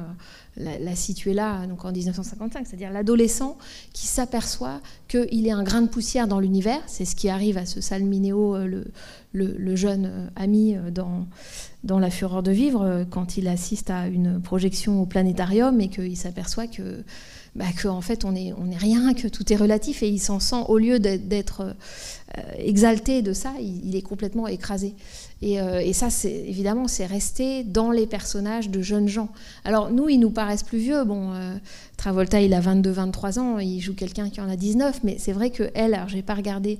la situer là, donc en 1955, c'est-à-dire l'adolescent qui s'aperçoit qu'il est un grain de poussière dans l'univers. C'est ce qui arrive à ce Salmineo, le jeune ami dans La Fureur de vivre, quand il assiste à une projection au planétarium et qu'il s'aperçoit que en fait on est rien, que tout est relatif, et il s'en sent, au lieu d'être exalté de ça, il est complètement écrasé. Et ça, évidemment, c'est resté dans les personnages de jeunes gens. Alors nous, ils nous paraissent plus vieux. Bon, Travolta, il a 22-23 ans, il joue quelqu'un qui en a 19, mais c'est vrai qu'elle, alors j'ai pas regardé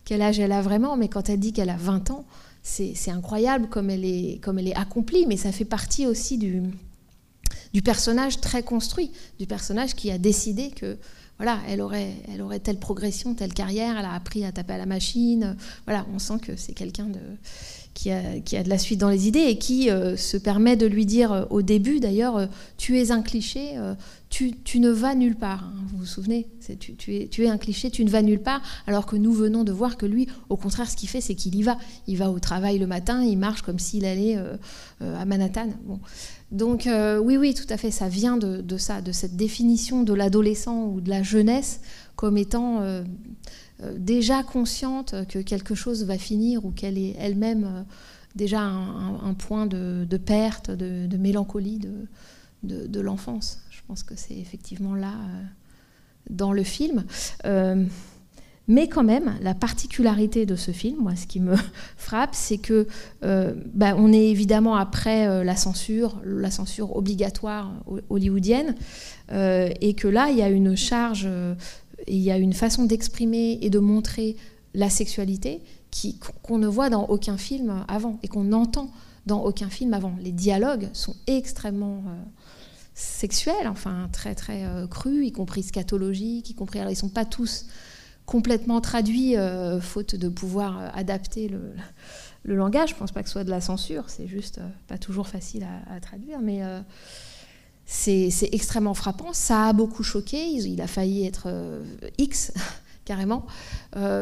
quel âge elle a vraiment, mais quand elle dit qu'elle a 20 ans, c'est incroyable comme elle est accomplie, mais ça fait partie aussi du personnage très construit, du personnage qui a décidé que voilà, elle aurait telle progression, telle carrière, elle a appris à taper à la machine. Voilà, on sent que c'est quelqu'un qui a de la suite dans les idées et qui se permet de lui dire au début, d'ailleurs, tu es un cliché, tu ne vas nulle part. Hein, vous vous souvenez, tu es un cliché, tu ne vas nulle part, alors que nous venons de voir que lui, au contraire, ce qu'il fait, c'est qu'il y va. Il va au travail le matin, il marche comme s'il allait à Manhattan. Bon. Donc oui, tout à fait, ça vient de ça, de cette définition de l'adolescent ou de la jeunesse comme étant déjà consciente que quelque chose va finir, ou qu'elle est elle-même déjà un point de perte, de mélancolie de l'enfance. Je pense que c'est effectivement là dans le film. Mais quand même, la particularité de ce film, moi, ce qui me frappe, c'est que on est évidemment après la censure obligatoire hollywoodienne, et que là, il y a une charge, il y a une façon d'exprimer et de montrer la sexualité qu'on ne voit dans aucun film avant, et qu'on n'entend dans aucun film avant. Les dialogues sont extrêmement sexuels, enfin très très crus, y compris scatologiques, alors ils ne sont pas tous complètement traduit, faute de pouvoir adapter le langage. Je ne pense pas que ce soit de la censure, c'est juste pas toujours facile à traduire, mais c'est extrêmement frappant. Ça a beaucoup choqué, il a failli être X, carrément.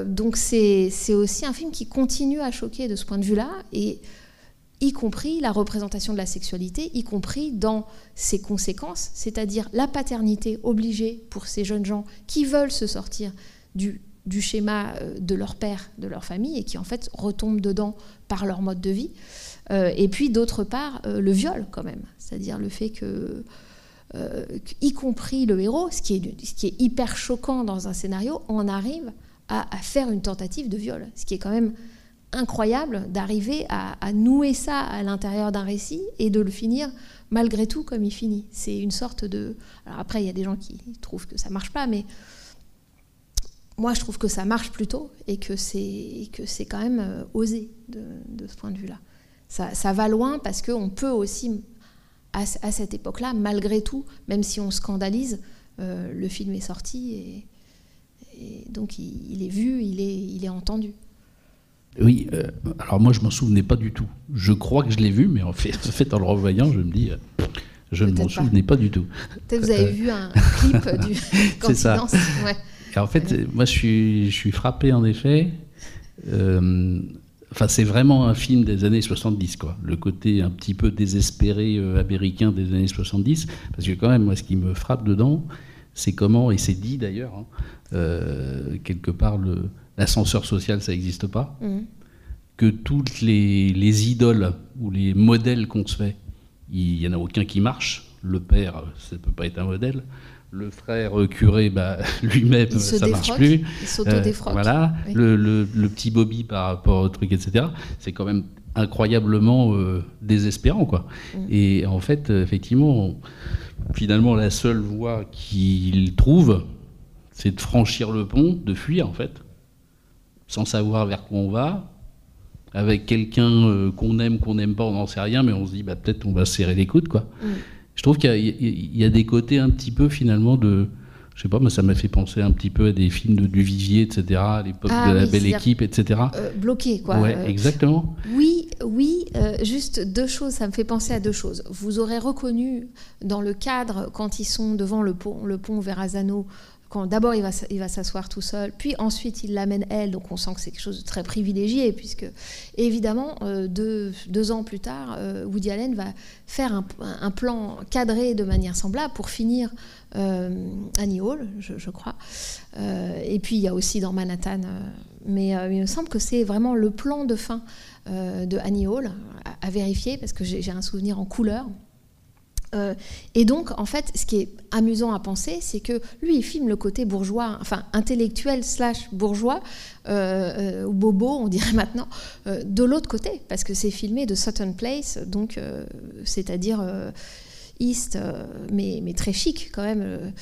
Donc c'est aussi un film qui continue à choquer de ce point de vue-là, et y compris la représentation de la sexualité, y compris dans ses conséquences, c'est-à-dire la paternité obligée pour ces jeunes gens qui veulent se sortir du schéma de leur père, de leur famille, et qui en fait retombent dedans par leur mode de vie. Et puis d'autre part, le viol quand même, c'est-à-dire le fait que, y compris le héros, ce qui est hyper choquant dans un scénario, on arrive à faire une tentative de viol, ce qui est quand même incroyable d'arriver à nouer ça à l'intérieur d'un récit et de le finir malgré tout comme il finit. C'est une sorte de... Alors après, il y a des gens qui trouvent que ça marche pas, mais moi, je trouve que ça marche plutôt, et que c'est quand même osé de ce point de vue-là. Ça va loin, parce qu'on peut aussi, à cette époque-là, malgré tout, même si on scandalise, le film est sorti, et donc il est vu, il est entendu. Oui, alors moi je m'en souvenais pas du tout. Je crois que je l'ai vu, mais en fait en le revoyant, je me dis... je ne m'en souvenais pas du tout. Peut-être vous avez vu un clip du C'est ça. Ouais. Et en fait, moi, je suis frappé, en effet. C'est vraiment un film des années 70, quoi. Le côté un petit peu désespéré américain des années 70. Parce que quand même, moi, ce qui me frappe dedans, c'est comment, et c'est dit d'ailleurs, quelque part, l'ascenseur social, ça n'existe pas. Que toutes les idoles ou les modèles qu'on se fait, il n'y en a aucun qui marche. Le père, ça ne peut pas être un modèle. Le frère curé, lui-même, ça ne marche plus. Il s'auto-défroque. Voilà. Oui. Le petit Bobby par rapport au truc, etc. C'est quand même incroyablement désespérant, quoi. Et en fait, effectivement, finalement, la seule voie qu'il trouve, c'est de franchir le pont, de fuir, en fait, sans savoir vers quoi on va, avec quelqu'un qu'on aime pas, on n'en sait rien, mais on se dit, peut-être on va se serrer les coudes, quoi. Je trouve qu'il y a des côtés un petit peu, finalement, de... Je sais pas, mais ça m'a fait penser un petit peu à des films de Duvivier, etc., à l'époque de La Belle Équipe, etc. Bloqué, quoi. Ouais, exactement. Oui, juste deux choses, ça me fait penser à deux choses. Vous aurez reconnu, dans le cadre, quand ils sont devant le pont Verrazano, D'abord, il va s'asseoir tout seul, puis ensuite, il l'amène elle, donc on sent que c'est quelque chose de très privilégié, puisque, évidemment, 2 ans plus tard, Woody Allen va faire un plan cadré de manière semblable pour finir Annie Hall, je crois. Et puis, il y a aussi dans Manhattan, mais il me semble que c'est vraiment le plan de fin de Annie Hall, à vérifier, parce que j'ai un souvenir en couleur. Et donc, en fait, ce qui est amusant à penser, c'est que lui, il filme le côté bourgeois, enfin intellectuel / bourgeois, ou bobo, on dirait maintenant, de l'autre côté, parce que c'est filmé de Sutton Place, donc, c'est-à-dire East, mais très chic quand même.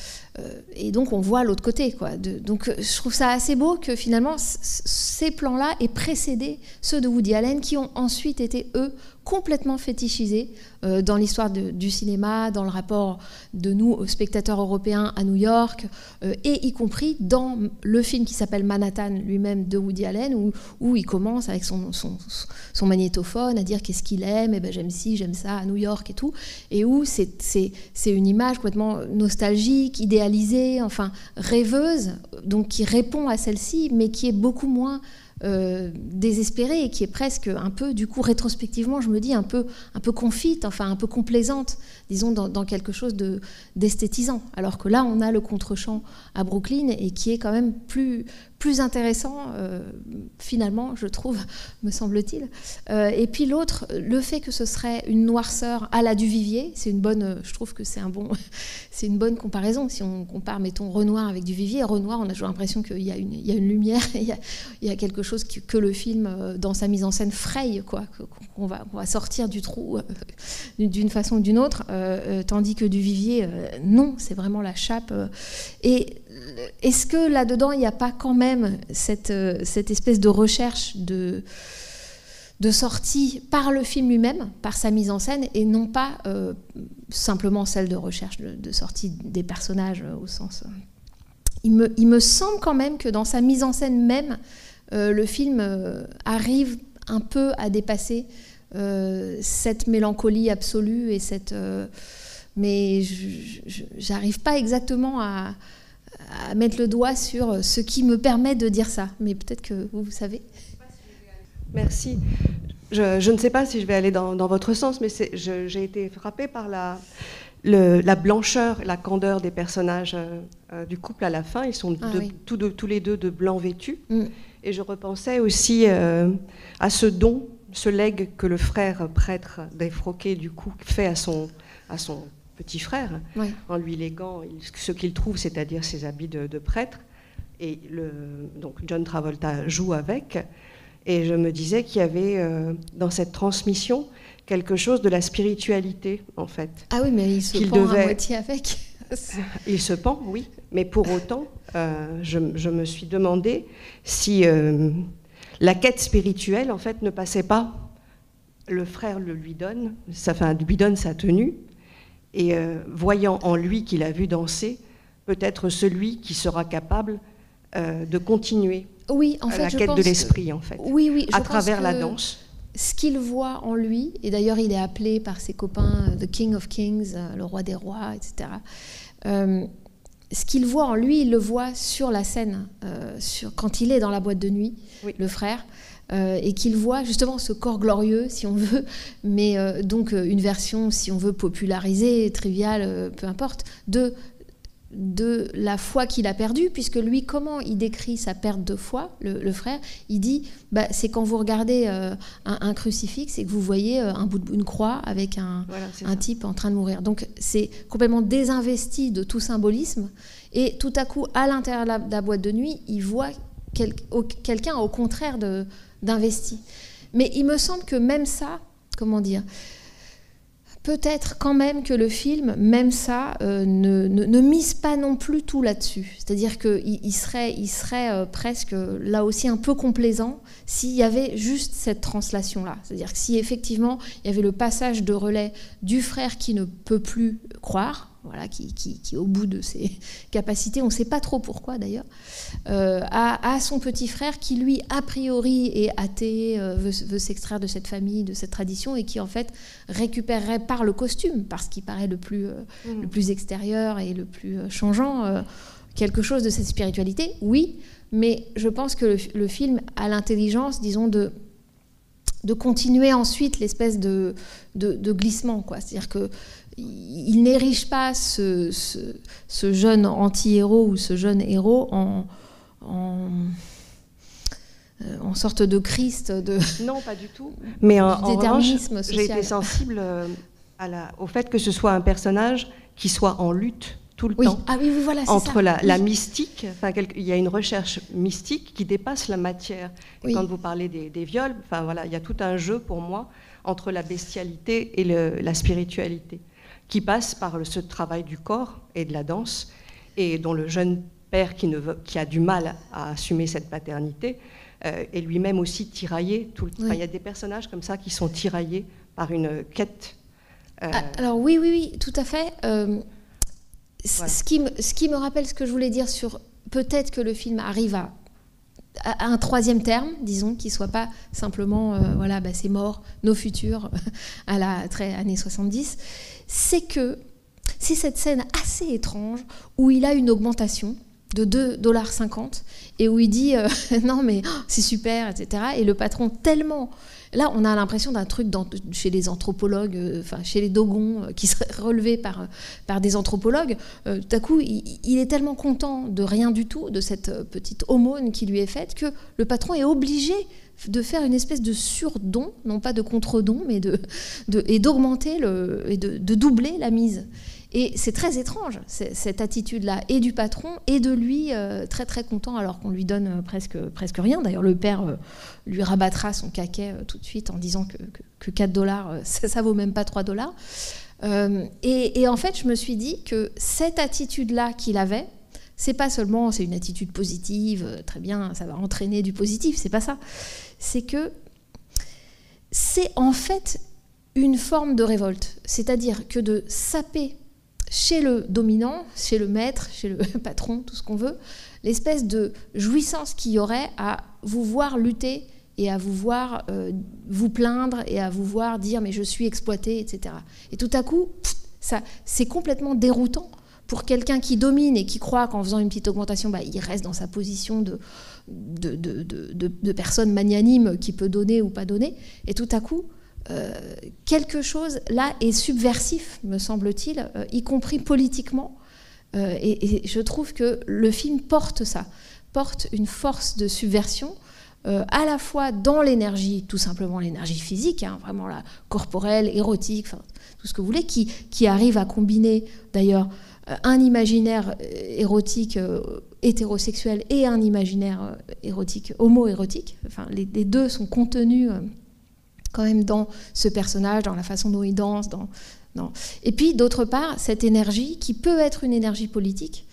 Et donc, on voit l'autre côté, quoi. Donc, je trouve ça assez beau que finalement, ces plans-là aient précédé ceux de Woody Allen, qui ont ensuite été, eux, complètement fétichisés dans l'histoire du cinéma, dans le rapport de nous, spectateurs européens, à New York, et y compris dans le film qui s'appelle Manhattan lui-même de Woody Allen, où il commence avec son magnétophone à dire qu'est-ce qu'il aime, et ben j'aime ci, j'aime ça, à New York et tout, et où c'est une image complètement nostalgique, idéalisée, enfin rêveuse, donc qui répond à celle-ci, mais qui est beaucoup moins désespérée et qui est presque un peu, du coup, rétrospectivement, je me dis, un peu confite, enfin un peu complaisante, disons, dans quelque chose d'esthétisant. Alors que là, on a le contre-champ à Brooklyn et qui est quand même plus intéressant, finalement, je trouve, me semble-t-il. Et puis l'autre, le fait que ce serait une noirceur à la Duvivier, je trouve que c'est une bonne comparaison. Si on compare, mettons, Renoir avec Duvivier, Renoir, on a toujours l'impression qu'il y a une lumière, il y a quelque chose que le film, dans sa mise en scène, fraye, quoi, qu'on va sortir du trou d'une façon ou d'une autre, tandis que Duvivier, non, c'est vraiment la chape. Et est-ce que là-dedans, il n'y a pas quand même cette espèce de recherche de sortie par le film lui-même, par sa mise en scène, et non pas simplement celle de recherche de sortie des personnages au sens... Il me semble quand même que dans sa mise en scène même, le film arrive un peu à dépasser cette mélancolie absolue et cette... mais j'arrive pas exactement à mettre le doigt sur ce qui me permet de dire ça. Mais peut-être que vous savez. Merci. Je ne sais pas si je vais aller dans votre sens, mais j'ai été frappée par la blancheur, la candeur des personnages du couple à la fin. Ils sont tous les deux de blanc vêtus. Mm. Et je repensais aussi à ce don, ce legs que le frère prêtre défroqué du coup fait à son petit frère, en lui léguant ce qu'il trouve, c'est-à-dire ses habits de prêtre. Et donc John Travolta joue avec. Et je me disais qu'il y avait dans cette transmission quelque chose de la spiritualité, en fait. Ah oui, mais il se pend à moitié avec. Il se pend, oui. Mais pour autant, je me suis demandé si la quête spirituelle, en fait, ne passait pas. Le frère lui donne sa tenue, et voyant en lui qu'il a vu danser, peut-être celui qui sera capable de continuer la quête de l'esprit, en fait, à travers la danse. Ce qu'il voit en lui, et d'ailleurs il est appelé par ses copains The King of Kings, le roi des rois, etc. Ce qu'il voit en lui, il le voit sur la scène, quand il est dans la boîte de nuit, le frère, et qu'il voit justement ce corps glorieux, si on veut, mais donc une version, si on veut, popularisée, triviale, peu importe, de la foi qu'il a perdue, puisque lui, comment il décrit sa perte de foi, le frère, il dit, c'est quand vous regardez un crucifix et que vous voyez une croix avec un type en train de mourir. Donc c'est complètement désinvesti de tout symbolisme, et tout à coup, à l'intérieur de la boîte de nuit, il voit quelqu'un au contraire d'investi. Mais il me semble que même ça, comment dire, peut-être quand même que le film, même ça, ne mise pas non plus tout là-dessus. C'est-à-dire qu'il serait presque, là aussi, un peu complaisant s'il y avait juste cette translation-là. C'est-à-dire que si effectivement, il y avait le passage de relais du frère qui ne peut plus croire, voilà, qui est au bout de ses capacités, on ne sait pas trop pourquoi d'ailleurs, à son petit frère qui lui, a priori, est athée, veut s'extraire de cette famille, de cette tradition, et qui en fait récupérerait par le costume, parce qu'il paraît le plus extérieur et le plus changeant, quelque chose de cette spiritualité, oui, mais je pense que le film a l'intelligence, disons, de continuer ensuite l'espèce de glissement, quoi. C'est-à-dire qu'il n'érige pas ce jeune anti-héros ou ce jeune héros en sorte de Christ. Non, pas du tout. Mais en revanche, social. J'ai été sensible au fait que ce soit un personnage qui soit en lutte tout le temps. Ah oui, voilà, entre la mystique, il y a une recherche mystique qui dépasse la matière. Et quand vous parlez des viols, il y a tout un jeu pour moi entre la bestialité et la spiritualité, qui passe par ce travail du corps et de la danse, et dont le jeune père qui a du mal à assumer cette paternité est lui-même aussi tiraillé. Il y a des personnages comme ça qui sont tiraillés par une quête. Alors oui, tout à fait. Voilà. Ce qui me rappelle ce que je voulais dire sur peut-être que le film arrive à un troisième terme, disons, qui ne soit pas simplement c'est mort, nos futurs, à la très années 70, c'est cette scène assez étrange où il a une augmentation de 2,50 $ et où il dit non mais c'est super, etc. Et le patron tellement... Là, on a l'impression d'un truc chez les anthropologues, chez les Dogons, qui serait relevé par des anthropologues. Tout à coup, il est tellement content de rien du tout, de cette petite aumône qui lui est faite, que le patron est obligé de faire une espèce de surdon, non pas de contre-don, mais et d'augmenter et de doubler la mise. Et c'est très étrange, cette attitude-là, et du patron, et de lui, très très content, alors qu'on lui donne presque rien. D'ailleurs, le père lui rabattra son caquet tout de suite en disant que 4 $, ça vaut même pas 3 $. Et en fait, je me suis dit que cette attitude-là qu'il avait, c'est pas seulement, c'est une attitude positive, très bien, ça va entraîner du positif, c'est pas ça. C'est que c'est en fait une forme de révolte. C'est-à-dire que de saper chez le dominant, chez le maître, chez le patron, tout ce qu'on veut, l'espèce de jouissance qu'il y aurait à vous voir lutter et à vous voir vous plaindre et à vous voir dire « mais je suis exploité », etc. Et tout à coup, c'est complètement déroutant pour quelqu'un qui domine et qui croit qu'en faisant une petite augmentation, il reste dans sa position de personne magnanime qui peut donner ou pas donner. Et tout à coup, quelque chose là est subversif, me semble-t-il, y compris politiquement. Et je trouve que le film porte une force de subversion, à la fois dans l'énergie, tout simplement l'énergie physique, vraiment la corporelle, érotique, tout ce que vous voulez, qui arrive à combiner d'ailleurs un imaginaire érotique hétérosexuel et un imaginaire érotique homo-érotique. Les deux sont contenus quand même dans ce personnage, dans la façon dont il danse. Et puis, d'autre part, cette énergie qui peut être une énergie politique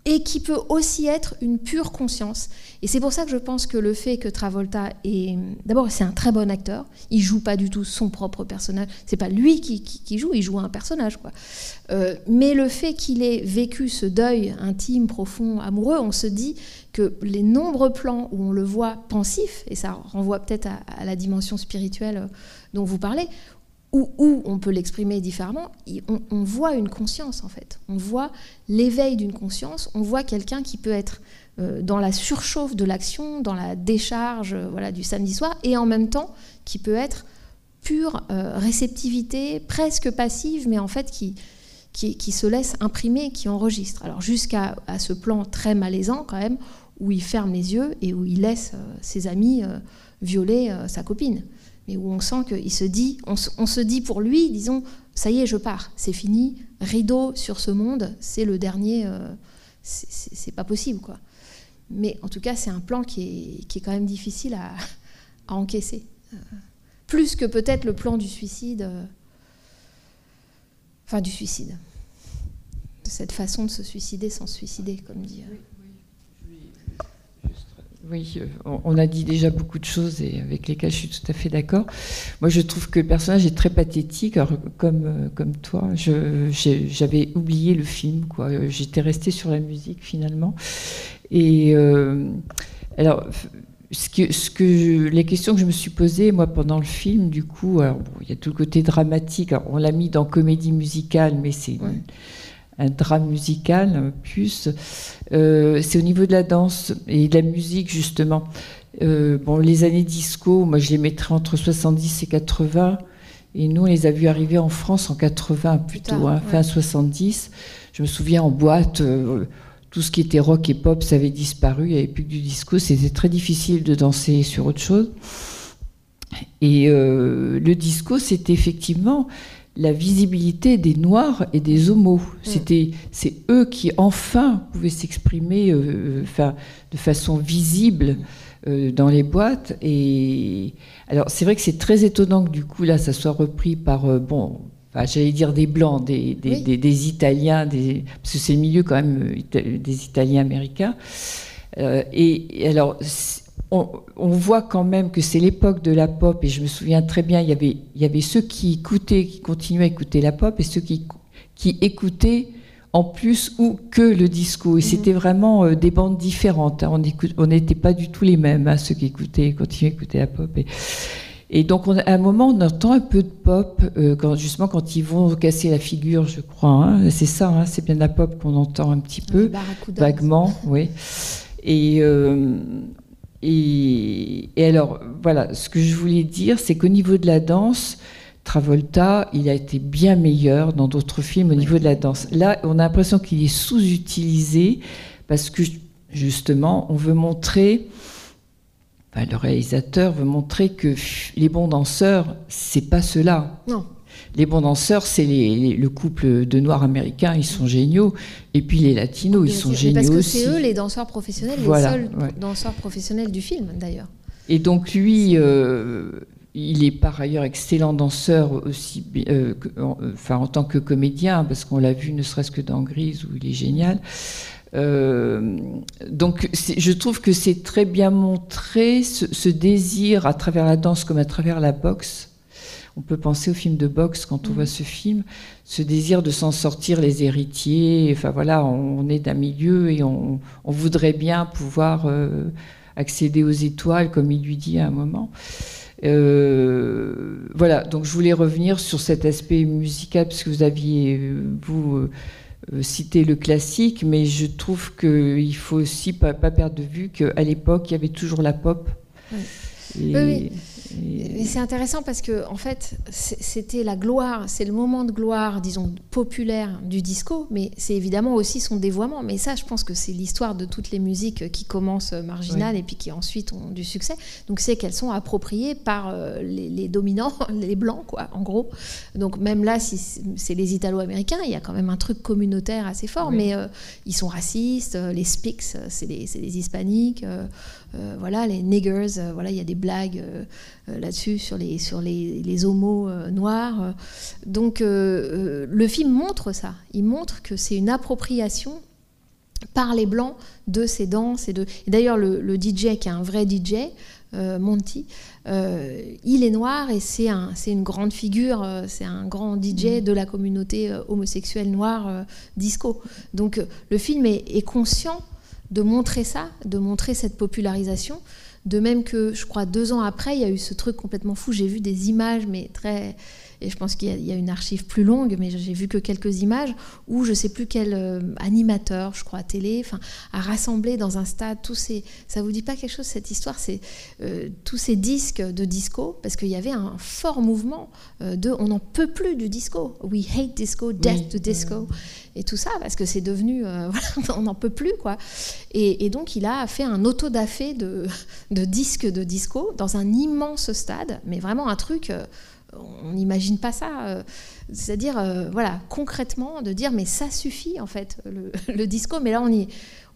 et qui peut aussi être une pure conscience. Et c'est pour ça que je pense que le fait que Travolta est... D'abord, c'est un très bon acteur. Il ne joue pas du tout son propre personnage. Ce n'est pas lui qui joue, il joue un personnage, quoi. Mais le fait qu'il ait vécu ce deuil intime, profond, amoureux, on se dit que les nombreux plans où on le voit pensif, et ça renvoie peut-être à la dimension spirituelle dont vous parlez, où on peut l'exprimer différemment, on voit une conscience en fait. On voit l'éveil d'une conscience, on voit quelqu'un qui peut être dans la surchauffe de l'action, dans la décharge du samedi soir, et en même temps qui peut être pure réceptivité, presque passive, mais en fait qui se laisse imprimer, qui enregistre. Alors jusqu'à ce plan très malaisant quand même, où il ferme les yeux et où il laisse ses amis violer sa copine. Mais où on sent qu'il se dit, on se dit pour lui, disons, ça y est, je pars, c'est fini, rideau sur ce monde, c'est le dernier, c'est pas possible, quoi. Mais en tout cas, c'est un plan qui est quand même difficile à encaisser. Plus que peut-être le plan du suicide, du suicide. De cette façon de se suicider sans se suicider, comme dit... Oui, on a dit déjà beaucoup de choses et avec lesquelles je suis tout à fait d'accord. Moi, je trouve que le personnage est très pathétique. Alors, comme toi, j'avais oublié le film, quoi. J'étais restée sur la musique finalement. Et alors, les questions que je me suis posées, moi, pendant le film, du coup, il y a tout le côté dramatique. Alors, on l'a mis dans comédie musicale, mais c'est un drame musical plus. C'est au niveau de la danse et de la musique, justement. Bon, les années disco, moi je les mettrais entre 70 et 80. Et nous, on les a vus arriver en France en 80 plutôt, fin 70. Je me souviens en boîte, tout ce qui était rock et pop, ça avait disparu. Il n'y avait plus que du disco. C'était très difficile de danser sur autre chose. Et le disco, c'était effectivement la visibilité des Noirs et des homos. C'est eux qui, enfin, pouvaient s'exprimer de façon visible dans les boîtes. Et alors, c'est vrai que c'est très étonnant que du coup, là, ça soit repris par, j'allais dire des Blancs, des Italiens, parce que c'est le milieu quand même des Italiens américains. Et alors, on voit quand même que c'est l'époque de la pop, et je me souviens très bien, il y avait ceux qui continuaient à écouter la pop, et ceux qui écoutaient en plus ou que le disco. Et c'était vraiment des bandes différentes. On n'était pas du tout les mêmes, ceux qui continuaient à écouter la pop. Et donc, à un moment, on entend un peu de pop, justement quand ils vont casser la figure, je crois. C'est ça, c'est bien de la pop qu'on entend un petit peu, vaguement, oui. Et alors, voilà, ce que je voulais dire, c'est qu'au niveau de la danse, Travolta, il a été bien meilleur dans d'autres films au niveau de la danse. Là, on a l'impression qu'il est sous-utilisé parce que, justement, on veut montrer, le réalisateur veut montrer que les bons danseurs, c'est pas ceux-là. Non. Les bons danseurs, c'est le couple de Noirs américains, ils sont géniaux. Et puis les Latinos, ils sont géniaux aussi. Parce que c'est eux les danseurs professionnels, les seuls danseurs professionnels du film, d'ailleurs. Et donc lui, il est par ailleurs excellent danseur aussi, en tant que comédien, parce qu'on l'a vu ne serait-ce que dans Grise, où il est génial. Donc je trouve que c'est très bien montré, ce désir à travers la danse comme à travers la boxe. On peut penser au film de boxe quand on voit ce film, ce désir de s'en sortir, les héritiers. Enfin voilà, on est d'un milieu et on voudrait bien pouvoir accéder aux étoiles, comme il lui dit à un moment. Voilà, donc je voulais revenir sur cet aspect musical, parce que vous aviez, cité le classique, mais je trouve qu'il faut aussi pas perdre de vue qu'à l'époque, il y avait toujours la pop. Oui. Oui. Mais c'est intéressant parce que en fait, c'était la gloire, c'est le moment de gloire, disons, populaire du disco, mais c'est évidemment aussi son dévoiement. Mais ça, je pense que c'est l'histoire de toutes les musiques qui commencent marginales et puis qui ensuite ont du succès. Donc c'est qu'elles sont appropriées par les dominants, les blancs, quoi, en gros. Donc même là, si c'est les Italo-américains, il y a quand même un truc communautaire assez fort, mais ils sont racistes. Les Spics, c'est les hispaniques. Voilà, les niggers, voilà, il y a des blagues là-dessus sur les homos noirs. Donc le film montre ça. Il montre que c'est une appropriation par les blancs de ces danses. Et d'ailleurs, le DJ, qui est un vrai DJ, Monty, il est noir et c'est une grande figure, c'est un grand DJ de la communauté homosexuelle noire disco. Donc le film est conscient de montrer ça, de montrer cette popularisation, de même que, je crois, 2 ans après, il y a eu ce truc complètement fou. J'ai vu des images, mais très... Et je pense qu'il y a une archive plus longue, mais j'ai vu que quelques images où je ne sais plus quel animateur, je crois, à télé, a rassemblé dans un stade tous ces... Ça ne vous dit pas quelque chose, cette histoire? C'est tous ces disques de disco, parce qu'il y avait un fort mouvement de « on n'en peut plus du disco ». « We hate disco, death to disco ». Et tout ça, parce que c'est devenu... on n'en peut plus, quoi. Et donc, il a fait un autodafé de disques de disco dans un immense stade, mais vraiment un truc... on n'imagine pas ça, c'est-à-dire voilà, concrètement de dire mais ça suffit en fait le disco, mais là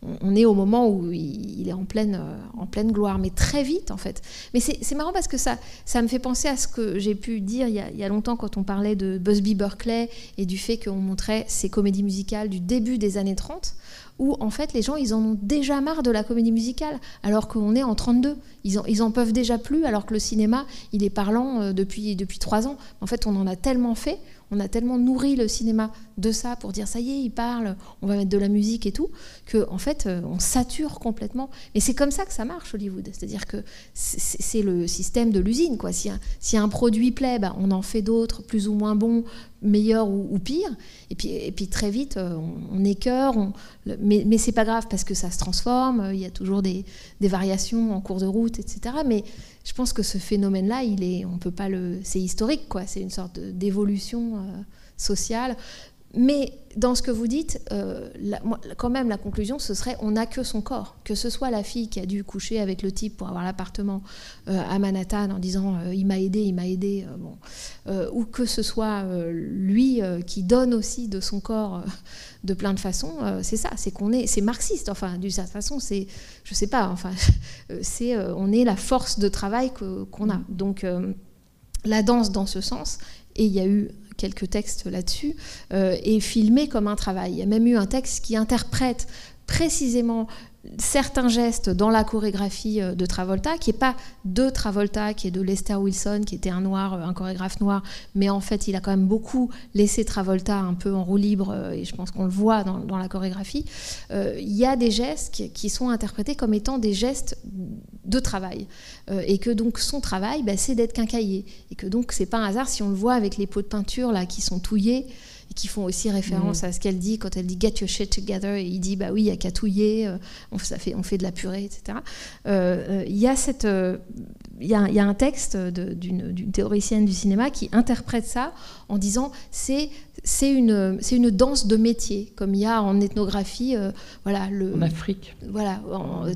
on est au moment où il est en pleine gloire, mais très vite en fait. Mais c'est marrant parce que ça me fait penser à ce que j'ai pu dire il y a longtemps quand on parlait de Busby Berkeley et du fait qu'on montrait ces comédies musicales du début des années 30. où en fait les gens ils en ont déjà marre de la comédie musicale, alors qu'on est en 32. Ils en peuvent déjà plus, alors que le cinéma il est parlant depuis 3 ans. En fait, on en a tellement fait, on a tellement nourri le cinéma de ça pour dire ça y est, il parle, on va mettre de la musique et tout, que en fait on sature complètement. Et c'est comme ça que ça marche Hollywood, c'est-à-dire que c'est le système de l'usine, quoi. Si un produit plaît, bah, on en fait d'autres plus ou moins bons, meilleurs ou pires, et puis très vite on écœure, mais c'est pas grave parce que ça se transforme, il y a toujours des variations en cours de route, etc. Mais je pense que ce phénomène-là, on peut pas c'est historique, quoi. C'est une sorte d'évolution sociale. Mais dans ce que vous dites, quand même la conclusion, ce serait on n'a que son corps. Que ce soit la fille qui a dû coucher avec le type pour avoir l'appartement à Manhattan en disant il m'a aidé, ou que ce soit lui qui donne aussi de son corps de plein de façons, c'est ça, c'est marxiste, enfin d'une certaine façon, c'est, je sais pas, enfin, on est la force de travail qu'on a. Donc la danse dans ce sens, et il y a eu quelques textes là-dessus, est filmé comme un travail. Il y a même eu un texte qui interprète précisément certains gestes dans la chorégraphie de Travolta, qui n'est pas de Travolta, qui est de Lester Wilson, qui était un chorégraphe noir, mais en fait il a quand même beaucoup laissé Travolta un peu en roue libre, et je pense qu'on le voit dans la chorégraphie. Il y a des gestes qui sont interprétés comme étant des gestes de travail, et que donc son travail, c'est d'être quincaillier, et que donc c'est pas un hasard si on le voit avec les pots de peinture là qui sont touillés, et qui font aussi référence à ce qu'elle dit quand elle dit « get your shit together », et il dit « bah oui, il y a qu'à touiller, on fait de la purée, etc. » Il y a un texte d'une théoricienne du cinéma qui interprète ça en disant c'est une danse de métier, comme il y a en ethnographie, en Afrique, voilà,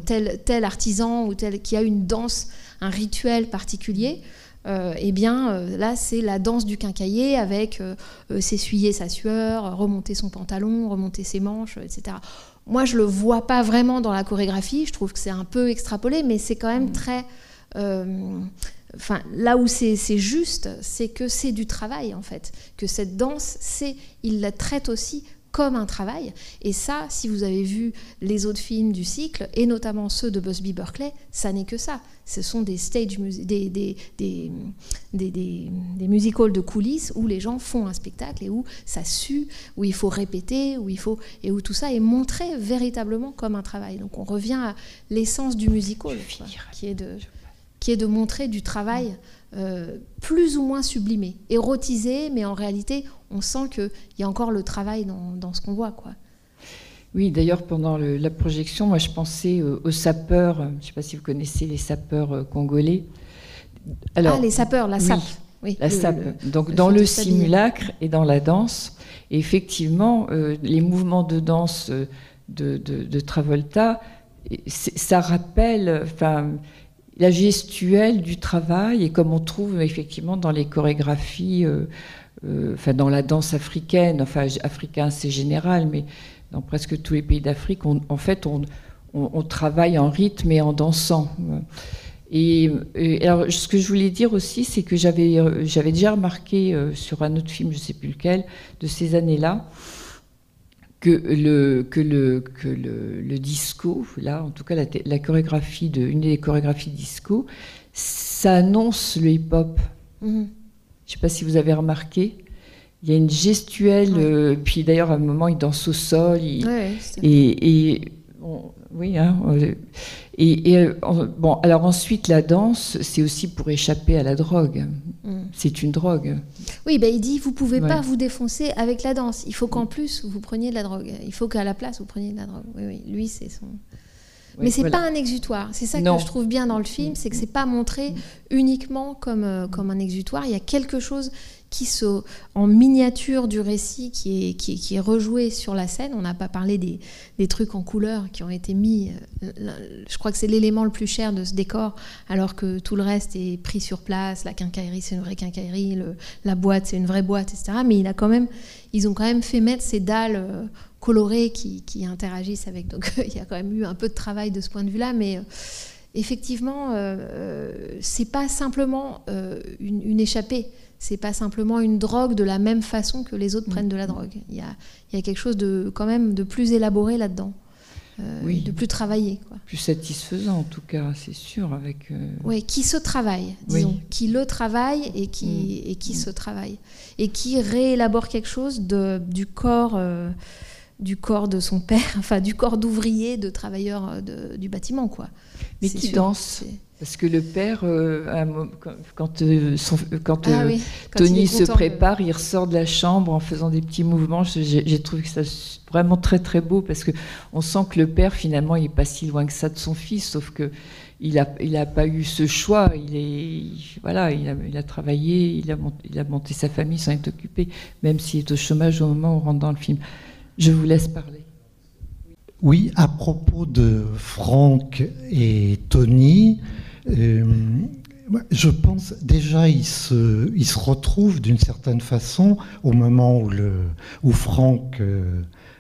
tel artisan ou tel qui a une danse, un rituel particulier. Là c'est la danse du quincaillier avec s'essuyer sa sueur, remonter son pantalon, remonter ses manches, etc. Moi je le vois pas vraiment dans la chorégraphie, je trouve que c'est un peu extrapolé, mais c'est quand même très là où c'est juste, c'est que c'est du travail en fait, que cette danse, il la traite aussi comme un travail. Et ça, si vous avez vu les autres films du cycle, et notamment ceux de Busby Berkeley, ça n'est que ça. Ce sont des des musicals de coulisses où les gens font un spectacle et où ça sue, où il faut répéter, et où tout ça est montré véritablement comme un travail. Donc on revient à l'essence du musical, qui est de montrer du travail plus ou moins sublimé, érotisé, mais en réalité, on sent qu'il y a encore le travail dans ce qu'on voit, quoi. Oui, d'ailleurs, pendant la projection, moi, je pensais aux sapeurs. Je ne sais pas si vous connaissez les sapeurs congolais. Alors, les sapeurs, la SAP. Oui, la SAP. Donc, dans le simulacre et dans la danse, et effectivement, les mouvements de danse de Travolta, ça rappelle... la gestuelle du travail, et comme on trouve effectivement dans les chorégraphies, dans la danse africaine, africain c'est général, mais dans presque tous les pays d'Afrique, on travaille en rythme et en dansant. Et alors, ce que je voulais dire aussi, c'est que j'avais déjà remarqué sur un autre film, je ne sais plus lequel, de ces années-là, que le disco, là, en tout cas la chorégraphie une des chorégraphies disco, ça annonce le hip-hop. Je ne sais pas si vous avez remarqué. Il y a une gestuelle, puis d'ailleurs à un moment il danse au sol, alors ensuite la danse, c'est aussi pour échapper à la drogue. C'est une drogue. Oui, il dit vous pouvez pas vous défoncer avec la danse. Il faut qu'en plus vous preniez de la drogue. Il faut qu'à la place vous preniez de la drogue. Oui, lui c'est son. Mais c'est pas un exutoire. C'est ça que je trouve bien dans le film, c'est que c'est pas montré uniquement comme un exutoire. Il y a quelque chose en miniature du récit qui est rejoué sur la scène. On n'a pas parlé des trucs en couleur qui ont été mis. Je crois que c'est l'élément le plus cher de ce décor, alors que tout le reste est pris sur place. La quincaillerie, c'est une vraie quincaillerie. La boîte, c'est une vraie boîte, etc. Mais ils ont quand même fait mettre ces dalles colorées qui interagissent avec. Donc il y a quand même eu un peu de travail de ce point de vue-là, mais effectivement, c'est pas simplement une échappée. C'est pas simplement une drogue de la même façon que les autres prennent de la drogue. Il y a quelque chose quand même de plus élaboré là-dedans. Oui. de plus travailler, quoi. Plus satisfaisant en tout cas, c'est sûr. Avec Oui, qui se travaille, disons, Oui. qui le travaille et qui se travaille, et qui réélabore quelque chose du corps de son père, enfin du corps d'ouvrier, de travailleur du bâtiment, quoi. Mais C'est qui sûr, danse. Parce que le père, quand Tony il est se content prépare, il ressort de la chambre en faisant des petits mouvements. J'ai trouvé que ça vraiment très très beau, parce que on sent que le père finalement il est pas si loin que ça de son fils, sauf que il a pas eu ce choix. Il a travaillé, il a monté sa famille sans être occupé, même s'il est au chômage au moment où on rentre dans le film. Je vous laisse parler. Oui, à propos de Franck et Tony, je pense déjà ils se retrouvent d'une certaine façon au moment où Franck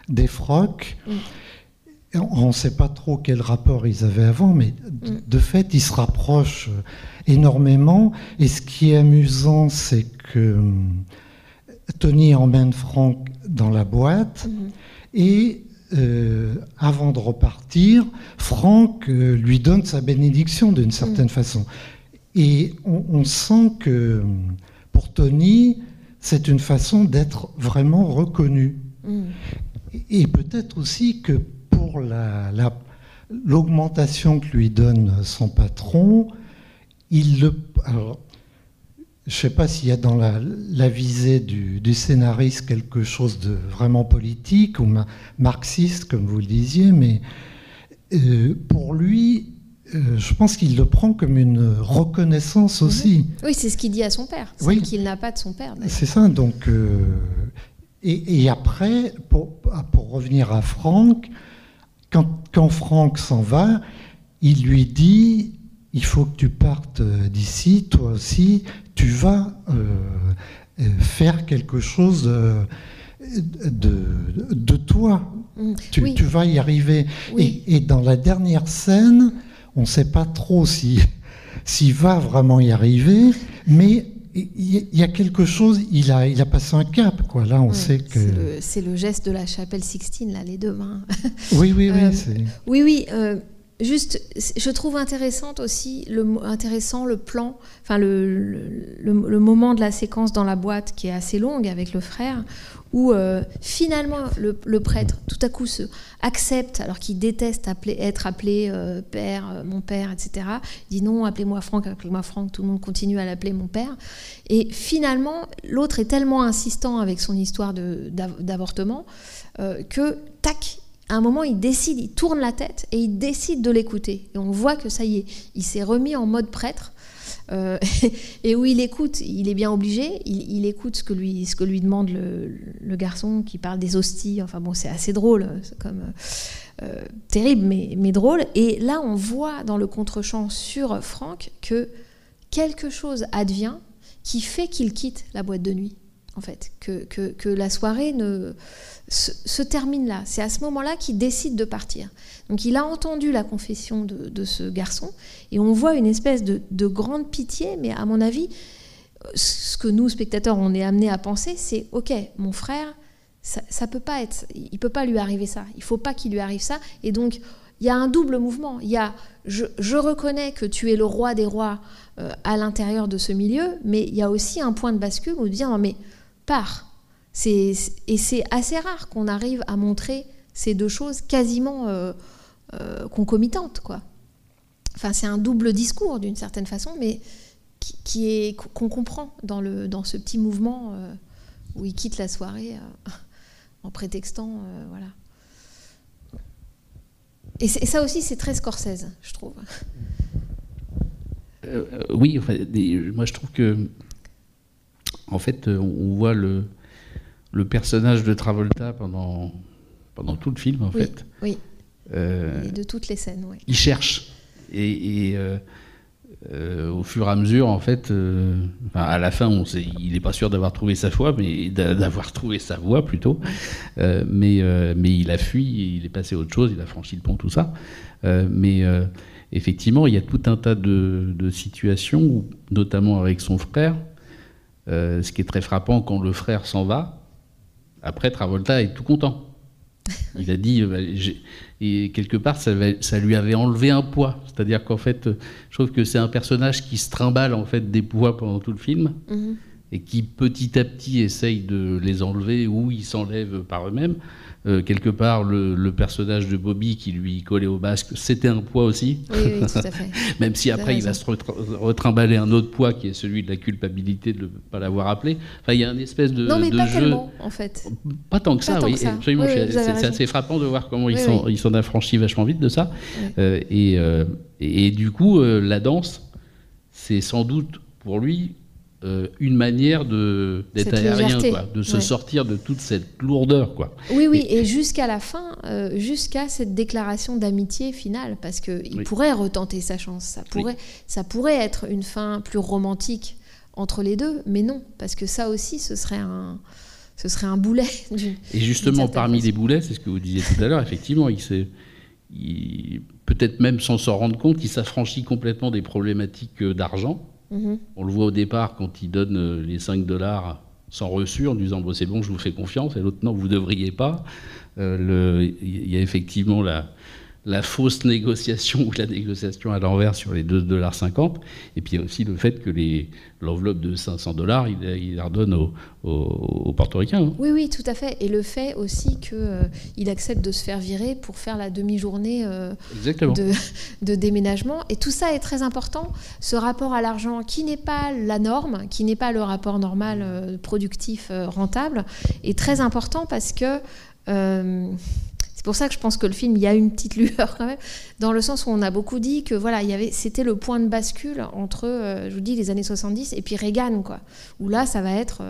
défroque. On ne sait pas trop quel rapport ils avaient avant, mais de fait, ils se rapprochent énormément. Et ce qui est amusant, c'est que Tony emmène Franck dans la boîte et avant de repartir, Franck lui donne sa bénédiction d'une certaine façon. Et on sent que pour Tony, c'est une façon d'être vraiment reconnu. Et peut-être aussi que pour l'augmentation que lui donne son patron, alors, je ne sais pas s'il y a dans la visée du scénariste quelque chose de vraiment politique ou marxiste, comme vous le disiez, mais pour lui, je pense qu'il le prend comme une reconnaissance aussi. Oui, c'est ce qu'il dit à son père, oui. Qu'il n'a pas de son père. C'est ça, donc... Et après, pour revenir à Franck, quand Franck s'en va, il lui dit... Il faut que tu partes d'ici, toi aussi, tu vas faire quelque chose de toi. Tu vas y arriver. Oui. Et dans la dernière scène, on ne sait pas trop s'il va vraiment y arriver, mais il y a quelque chose, il a passé un cap, quoi. Là, on sait que... C'est le geste de la chapelle Sixtine, là, les deux mains. Oui. Oui. Juste, je trouve intéressant le plan, enfin le moment de la séquence dans la boîte qui est assez longue avec le frère, où finalement le prêtre tout à coup accepte, alors qu'il déteste être appelé père, mon père, etc. Il dit non, appelez-moi Franck, tout le monde continue à l'appeler mon père. Et finalement, l'autre est tellement insistant avec son histoire d'avortement que, tac, à un moment, il tourne la tête et il décide de l'écouter. Et on voit que ça y est, il s'est remis en mode prêtre. Et où il écoute, il est bien obligé, il écoute ce que lui demande le garçon qui parle des hosties. Enfin bon, c'est assez drôle, c'est comme terrible, mais drôle. Et là, on voit dans le contre-champ sur Franck que quelque chose advient qui fait qu'il quitte la boîte de nuit, en fait. Que la soirée se termine là. C'est à ce moment-là qu'il décide de partir. Donc il a entendu la confession de ce garçon et on voit une espèce de grande pitié, mais à mon avis, ce que nous, spectateurs, on est amenés à penser, c'est « Ok, mon frère, ça peut pas être... Il peut pas lui arriver ça. Il faut pas qu'il lui arrive ça. » Et donc, il y a un double mouvement. Il y a « Je reconnais que tu es le roi des rois à l'intérieur de ce milieu, mais il y a aussi un point de bascule où dire « Non, mais pars !» Et c'est assez rare qu'on arrive à montrer ces deux choses quasiment concomitantes, quoi. Enfin, c'est un double discours d'une certaine façon, mais qu'on comprend dans ce petit mouvement où il quitte la soirée en prétextant, voilà. Et ça aussi, c'est très Scorsese, je trouve. Oui, enfin, moi je trouve que, en fait, on voit le personnage de Travolta pendant tout le film, en fait. Oui, et de toutes les scènes, oui. Il cherche. Et au fur et à mesure, en fait, à la fin, il n'est pas sûr d'avoir trouvé sa foi, mais d'avoir trouvé sa voie, plutôt. Mais il a fui, il est passé à autre chose, il a franchi le pont, tout ça. Mais effectivement, il y a tout un tas de situations, où, notamment avec son frère, ce qui est très frappant quand le frère s'en va. Après, Travolta est tout content. Il a dit, et quelque part, ça lui avait enlevé un poids. C'est-à-dire qu'en fait, je trouve que c'est un personnage qui se trimballe en fait des poids pendant tout le film, et qui petit à petit essaye de les enlever ou ils s'enlèvent par eux-mêmes. Quelque part, le personnage de Bobby qui lui collait au basque, c'était un poids aussi. Oui, tout à fait. Même si après, il va se retrimballer un autre poids qui est celui de la culpabilité de ne pas l'avoir appelé. Enfin, il y a une espèce de, non, mais de pas jeu. Tellement, en fait. Pas tant que ça, pas oui. Tant que ça. Absolument. Oui, c'est assez frappant de voir comment ils s'en affranchis vachement vite de ça. Oui. Et du coup, la danse, c'est sans doute pour lui une manière d'être aérien, quoi, de se sortir de toute cette lourdeur, quoi. Oui, et jusqu'à la fin, jusqu'à cette déclaration d'amitié finale, parce qu'il pourrait retenter sa chance, ça pourrait être une fin plus romantique entre les deux, mais non, parce que ça aussi, ce serait un boulet. Et justement, parmi les boulets, c'est ce que vous disiez tout à l'heure, effectivement, il peut-être même sans s'en rendre compte, il s'affranchit complètement des problématiques d'argent. On le voit au départ quand il donne les $5 sans reçu en disant bon, c'est bon, je vous fais confiance, et l'autre non, vous ne devriez pas. Il y a effectivement la fausse négociation ou la négociation à l'envers sur les $2,50. Et puis il y a aussi le fait que l'enveloppe de $500, il la redonne aux Portoricains. Hein. Oui, tout à fait. Et le fait aussi qu'il accepte de se faire virer pour faire la demi-journée de déménagement. Et tout ça est très important. Ce rapport à l'argent qui n'est pas la norme, qui n'est pas le rapport normal productif rentable, est très important parce que... c'est pour ça que je pense que le film, il y a une petite lueur quand même, dans le sens où on a beaucoup dit que voilà, c'était le point de bascule entre, je vous dis, les années 70 et puis Reagan, quoi. Où là, ça va être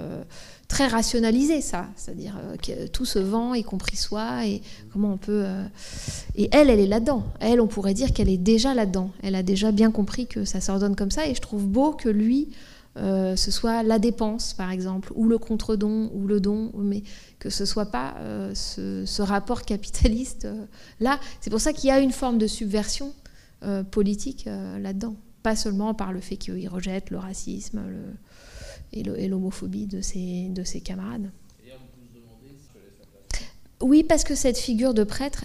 très rationalisé, ça. C'est-à-dire que tout se vend, y compris soi, et comment on peut... Et elle est là-dedans. Elle, on pourrait dire qu'elle est déjà là-dedans. Elle a déjà bien compris que ça s'ordonne comme ça, et je trouve beau que lui... ce soit la dépense, par exemple, ou le contre-don, ou le don, mais que ce soit pas ce rapport capitaliste là. C'est pour ça qu'il y a une forme de subversion politique là-dedans. Pas seulement par le fait qu'il rejette le racisme et l'homophobie de ses camarades. Oui, parce que cette figure de prêtre,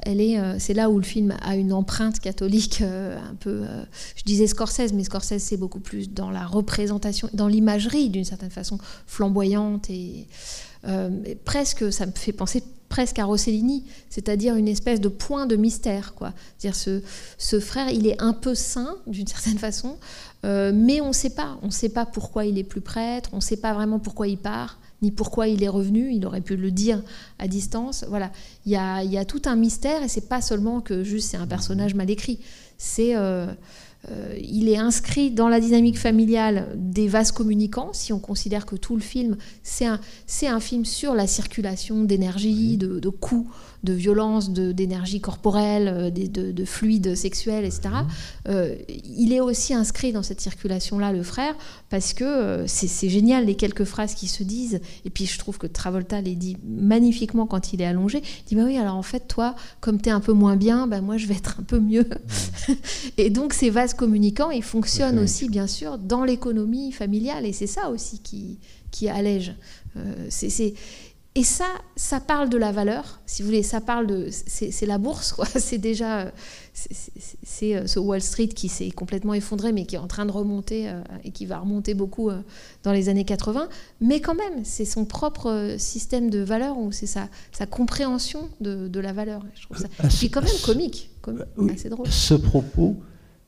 c'est là où le film a une empreinte catholique un peu... je disais Scorsese, mais Scorsese, c'est beaucoup plus dans la représentation, dans l'imagerie, d'une certaine façon, flamboyante. Et presque, ça me fait penser presque à Rossellini, c'est-à-dire une espèce de point de mystère, quoi. C'est-à-dire ce frère, il est un peu saint, d'une certaine façon, mais on ne sait pas pourquoi il est plus prêtre, on ne sait pas vraiment pourquoi il part, ni pourquoi il est revenu, il aurait pu le dire à distance. Voilà, il y a tout un mystère, et c'est pas seulement que juste c'est un personnage mal écrit, il est inscrit dans la dynamique familiale des vases communicants, si on considère que tout le film, c'est un film sur la circulation d'énergie, de coups, de violence, d'énergie corporelle, de fluides sexuels, etc. Il est aussi inscrit dans cette circulation-là, le frère, parce que c'est génial les quelques phrases qui se disent, et puis je trouve que Travolta les dit magnifiquement quand il est allongé. Il dit bah oui, alors en fait toi, comme t'es un peu moins bien, bah moi je vais être un peu mieux. Et donc ces vases communicants, ils fonctionnent aussi bien sûr dans l'économie familiale, et c'est ça aussi qui allège. Et ça parle de la valeur, si vous voulez, ça parle c'est la bourse, quoi. C'est déjà, c'est ce Wall Street qui s'est complètement effondré, mais qui est en train de remonter et qui va remonter beaucoup dans les années 80. Mais quand même, c'est son propre système de valeurs, ou c'est sa compréhension de la valeur. Je trouve ça, et puis quand même comique, assez drôle. Ce propos,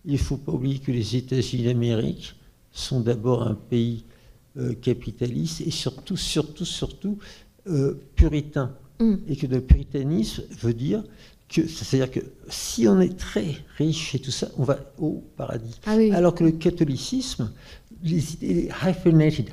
il ne faut pas oublier que les États-Unis d'Amérique sont d'abord un pays capitaliste et surtout puritain. Et que le puritanisme veut dire c'est-à-dire que si on est très riche et tout ça, on va au paradis. Ah oui. Alors que le catholicisme, les hyphenated,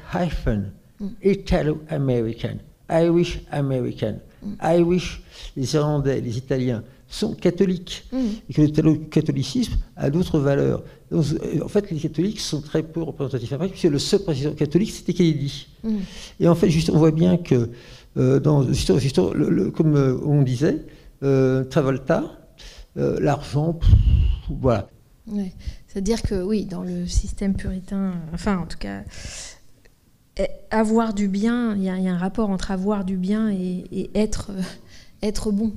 Italo-American, Irish American, Irish, les Irlandais, les Italiens sont catholiques. Et que le catholicisme a d'autres valeurs. Donc, en fait, les catholiques sont très peu représentatifs. Puisque le seul président catholique, c'était Kennedy. Et en fait, juste, on voit bien que, comme on disait, Travolta, l'argent, voilà. Ouais. C'est-à-dire que, oui, dans le système puritain, enfin, en tout cas, avoir du bien, il y a un rapport entre avoir du bien et être être bon.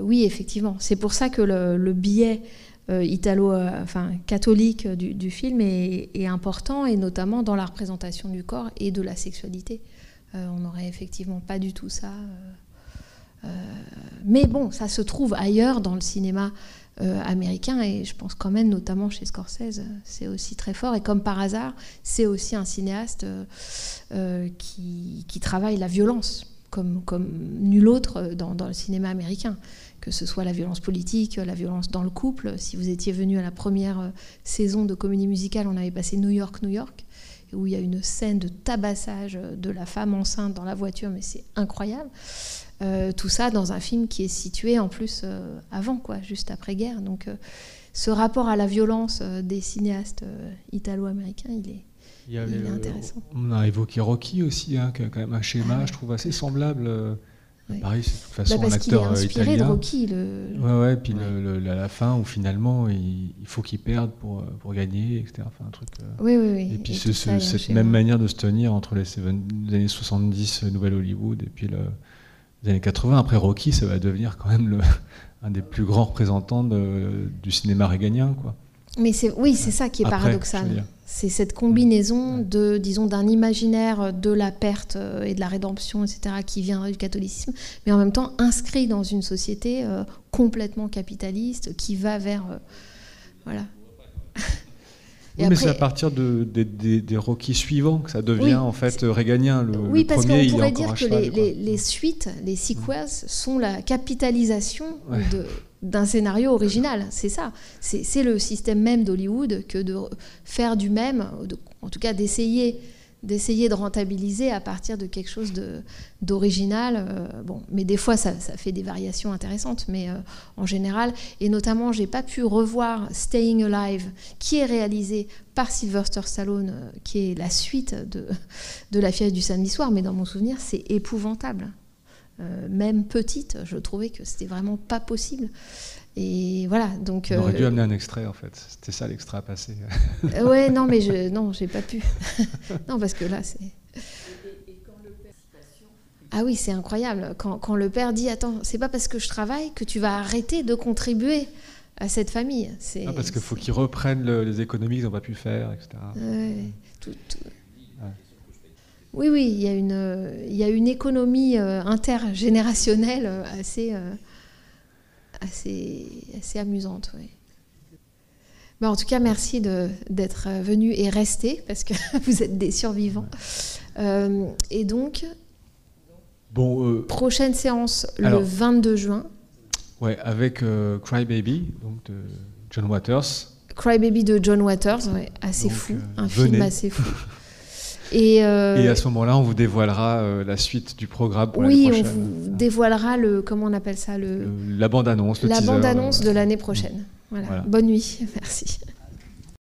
Oui, effectivement. C'est pour ça que le biais catholique du film est important, et notamment dans la représentation du corps et de la sexualité. On n'aurait effectivement pas du tout ça. Mais bon, ça se trouve ailleurs dans le cinéma américain, et je pense quand même, notamment chez Scorsese, c'est aussi très fort. Et comme par hasard, c'est aussi un cinéaste qui travaille la violence comme nul autre dans le cinéma américain, que ce soit la violence politique, la violence dans le couple. Si vous étiez venu à la première saison de Comédie Musicale, on avait passé New York, New York, où il y a une scène de tabassage de la femme enceinte dans la voiture, mais c'est incroyable. Tout ça dans un film qui est situé en plus avant, quoi, juste après-guerre. Donc ce rapport à la violence des cinéastes italo-américains, il est intéressant. On a évoqué Rocky aussi, hein, qui a quand même un schéma, je trouve, assez semblable. Oui. Pareil, c'est de toute façon parce un acteur qu'il est inspiré italien. de Rocky. Ouais, puis à la fin, où finalement, il faut qu'il perde pour gagner, etc. Enfin, un truc, Oui. Et puis cette même manière de se tenir entre les années 70 Nouvelle Hollywood et puis les années 80. Après Rocky, ça va devenir quand même un des plus grands représentants du cinéma réganien, quoi. Mais c'est ça qui est paradoxal. C'est cette combinaison d'un imaginaire de la perte et de la rédemption, etc., qui vient du catholicisme, mais en même temps inscrit dans une société complètement capitaliste qui va vers... voilà. Oui, mais c'est à partir des Rocky suivants que ça devient en fait réganien. Oui, parce qu'on pourrait dire que les suites, les sequels, sont la capitalisation d'un scénario original. C'est ça. C'est le système même d'Hollywood que de faire du même, en tout cas d'essayer de rentabiliser à partir de quelque chose d'original. Mais des fois, ça fait des variations intéressantes, mais en général, et notamment, j'ai pas pu revoir Staying Alive, qui est réalisé par Sylvester Stallone, qui est la suite de La Fièvre du samedi soir, mais dans mon souvenir, c'est épouvantable. Même petite, je trouvais que c'était vraiment pas possible. Et voilà, donc... On aurait dû amener un extrait, en fait. C'était ça, l'extrait à passer. Ouais, non, mais j'ai pas pu. Non, parce que là, c'est... Ah oui, c'est incroyable. Quand le père dit « Attends, c'est pas parce que je travaille que tu vas arrêter de contribuer à cette famille. » parce qu'il faut qu'ils reprennent les économies qu'ils n'ont pas pu faire, etc. Oui, il y a une économie intergénérationnelle assez amusante. Oui. En tout cas, merci d'être venu et resté, parce que vous êtes des survivants. Et donc, prochaine séance le 22 juin. Ouais, avec Cry Baby, donc de John Waters. Cry Baby de John Waters, assez fou, un film assez fou. Et à ce moment-là, on vous dévoilera la suite du programme pour l'année prochaine. Oui, on vous dévoilera comment on appelle ça, la bande-annonce, la bande-annonce de l'année prochaine. Voilà. Bonne nuit, merci.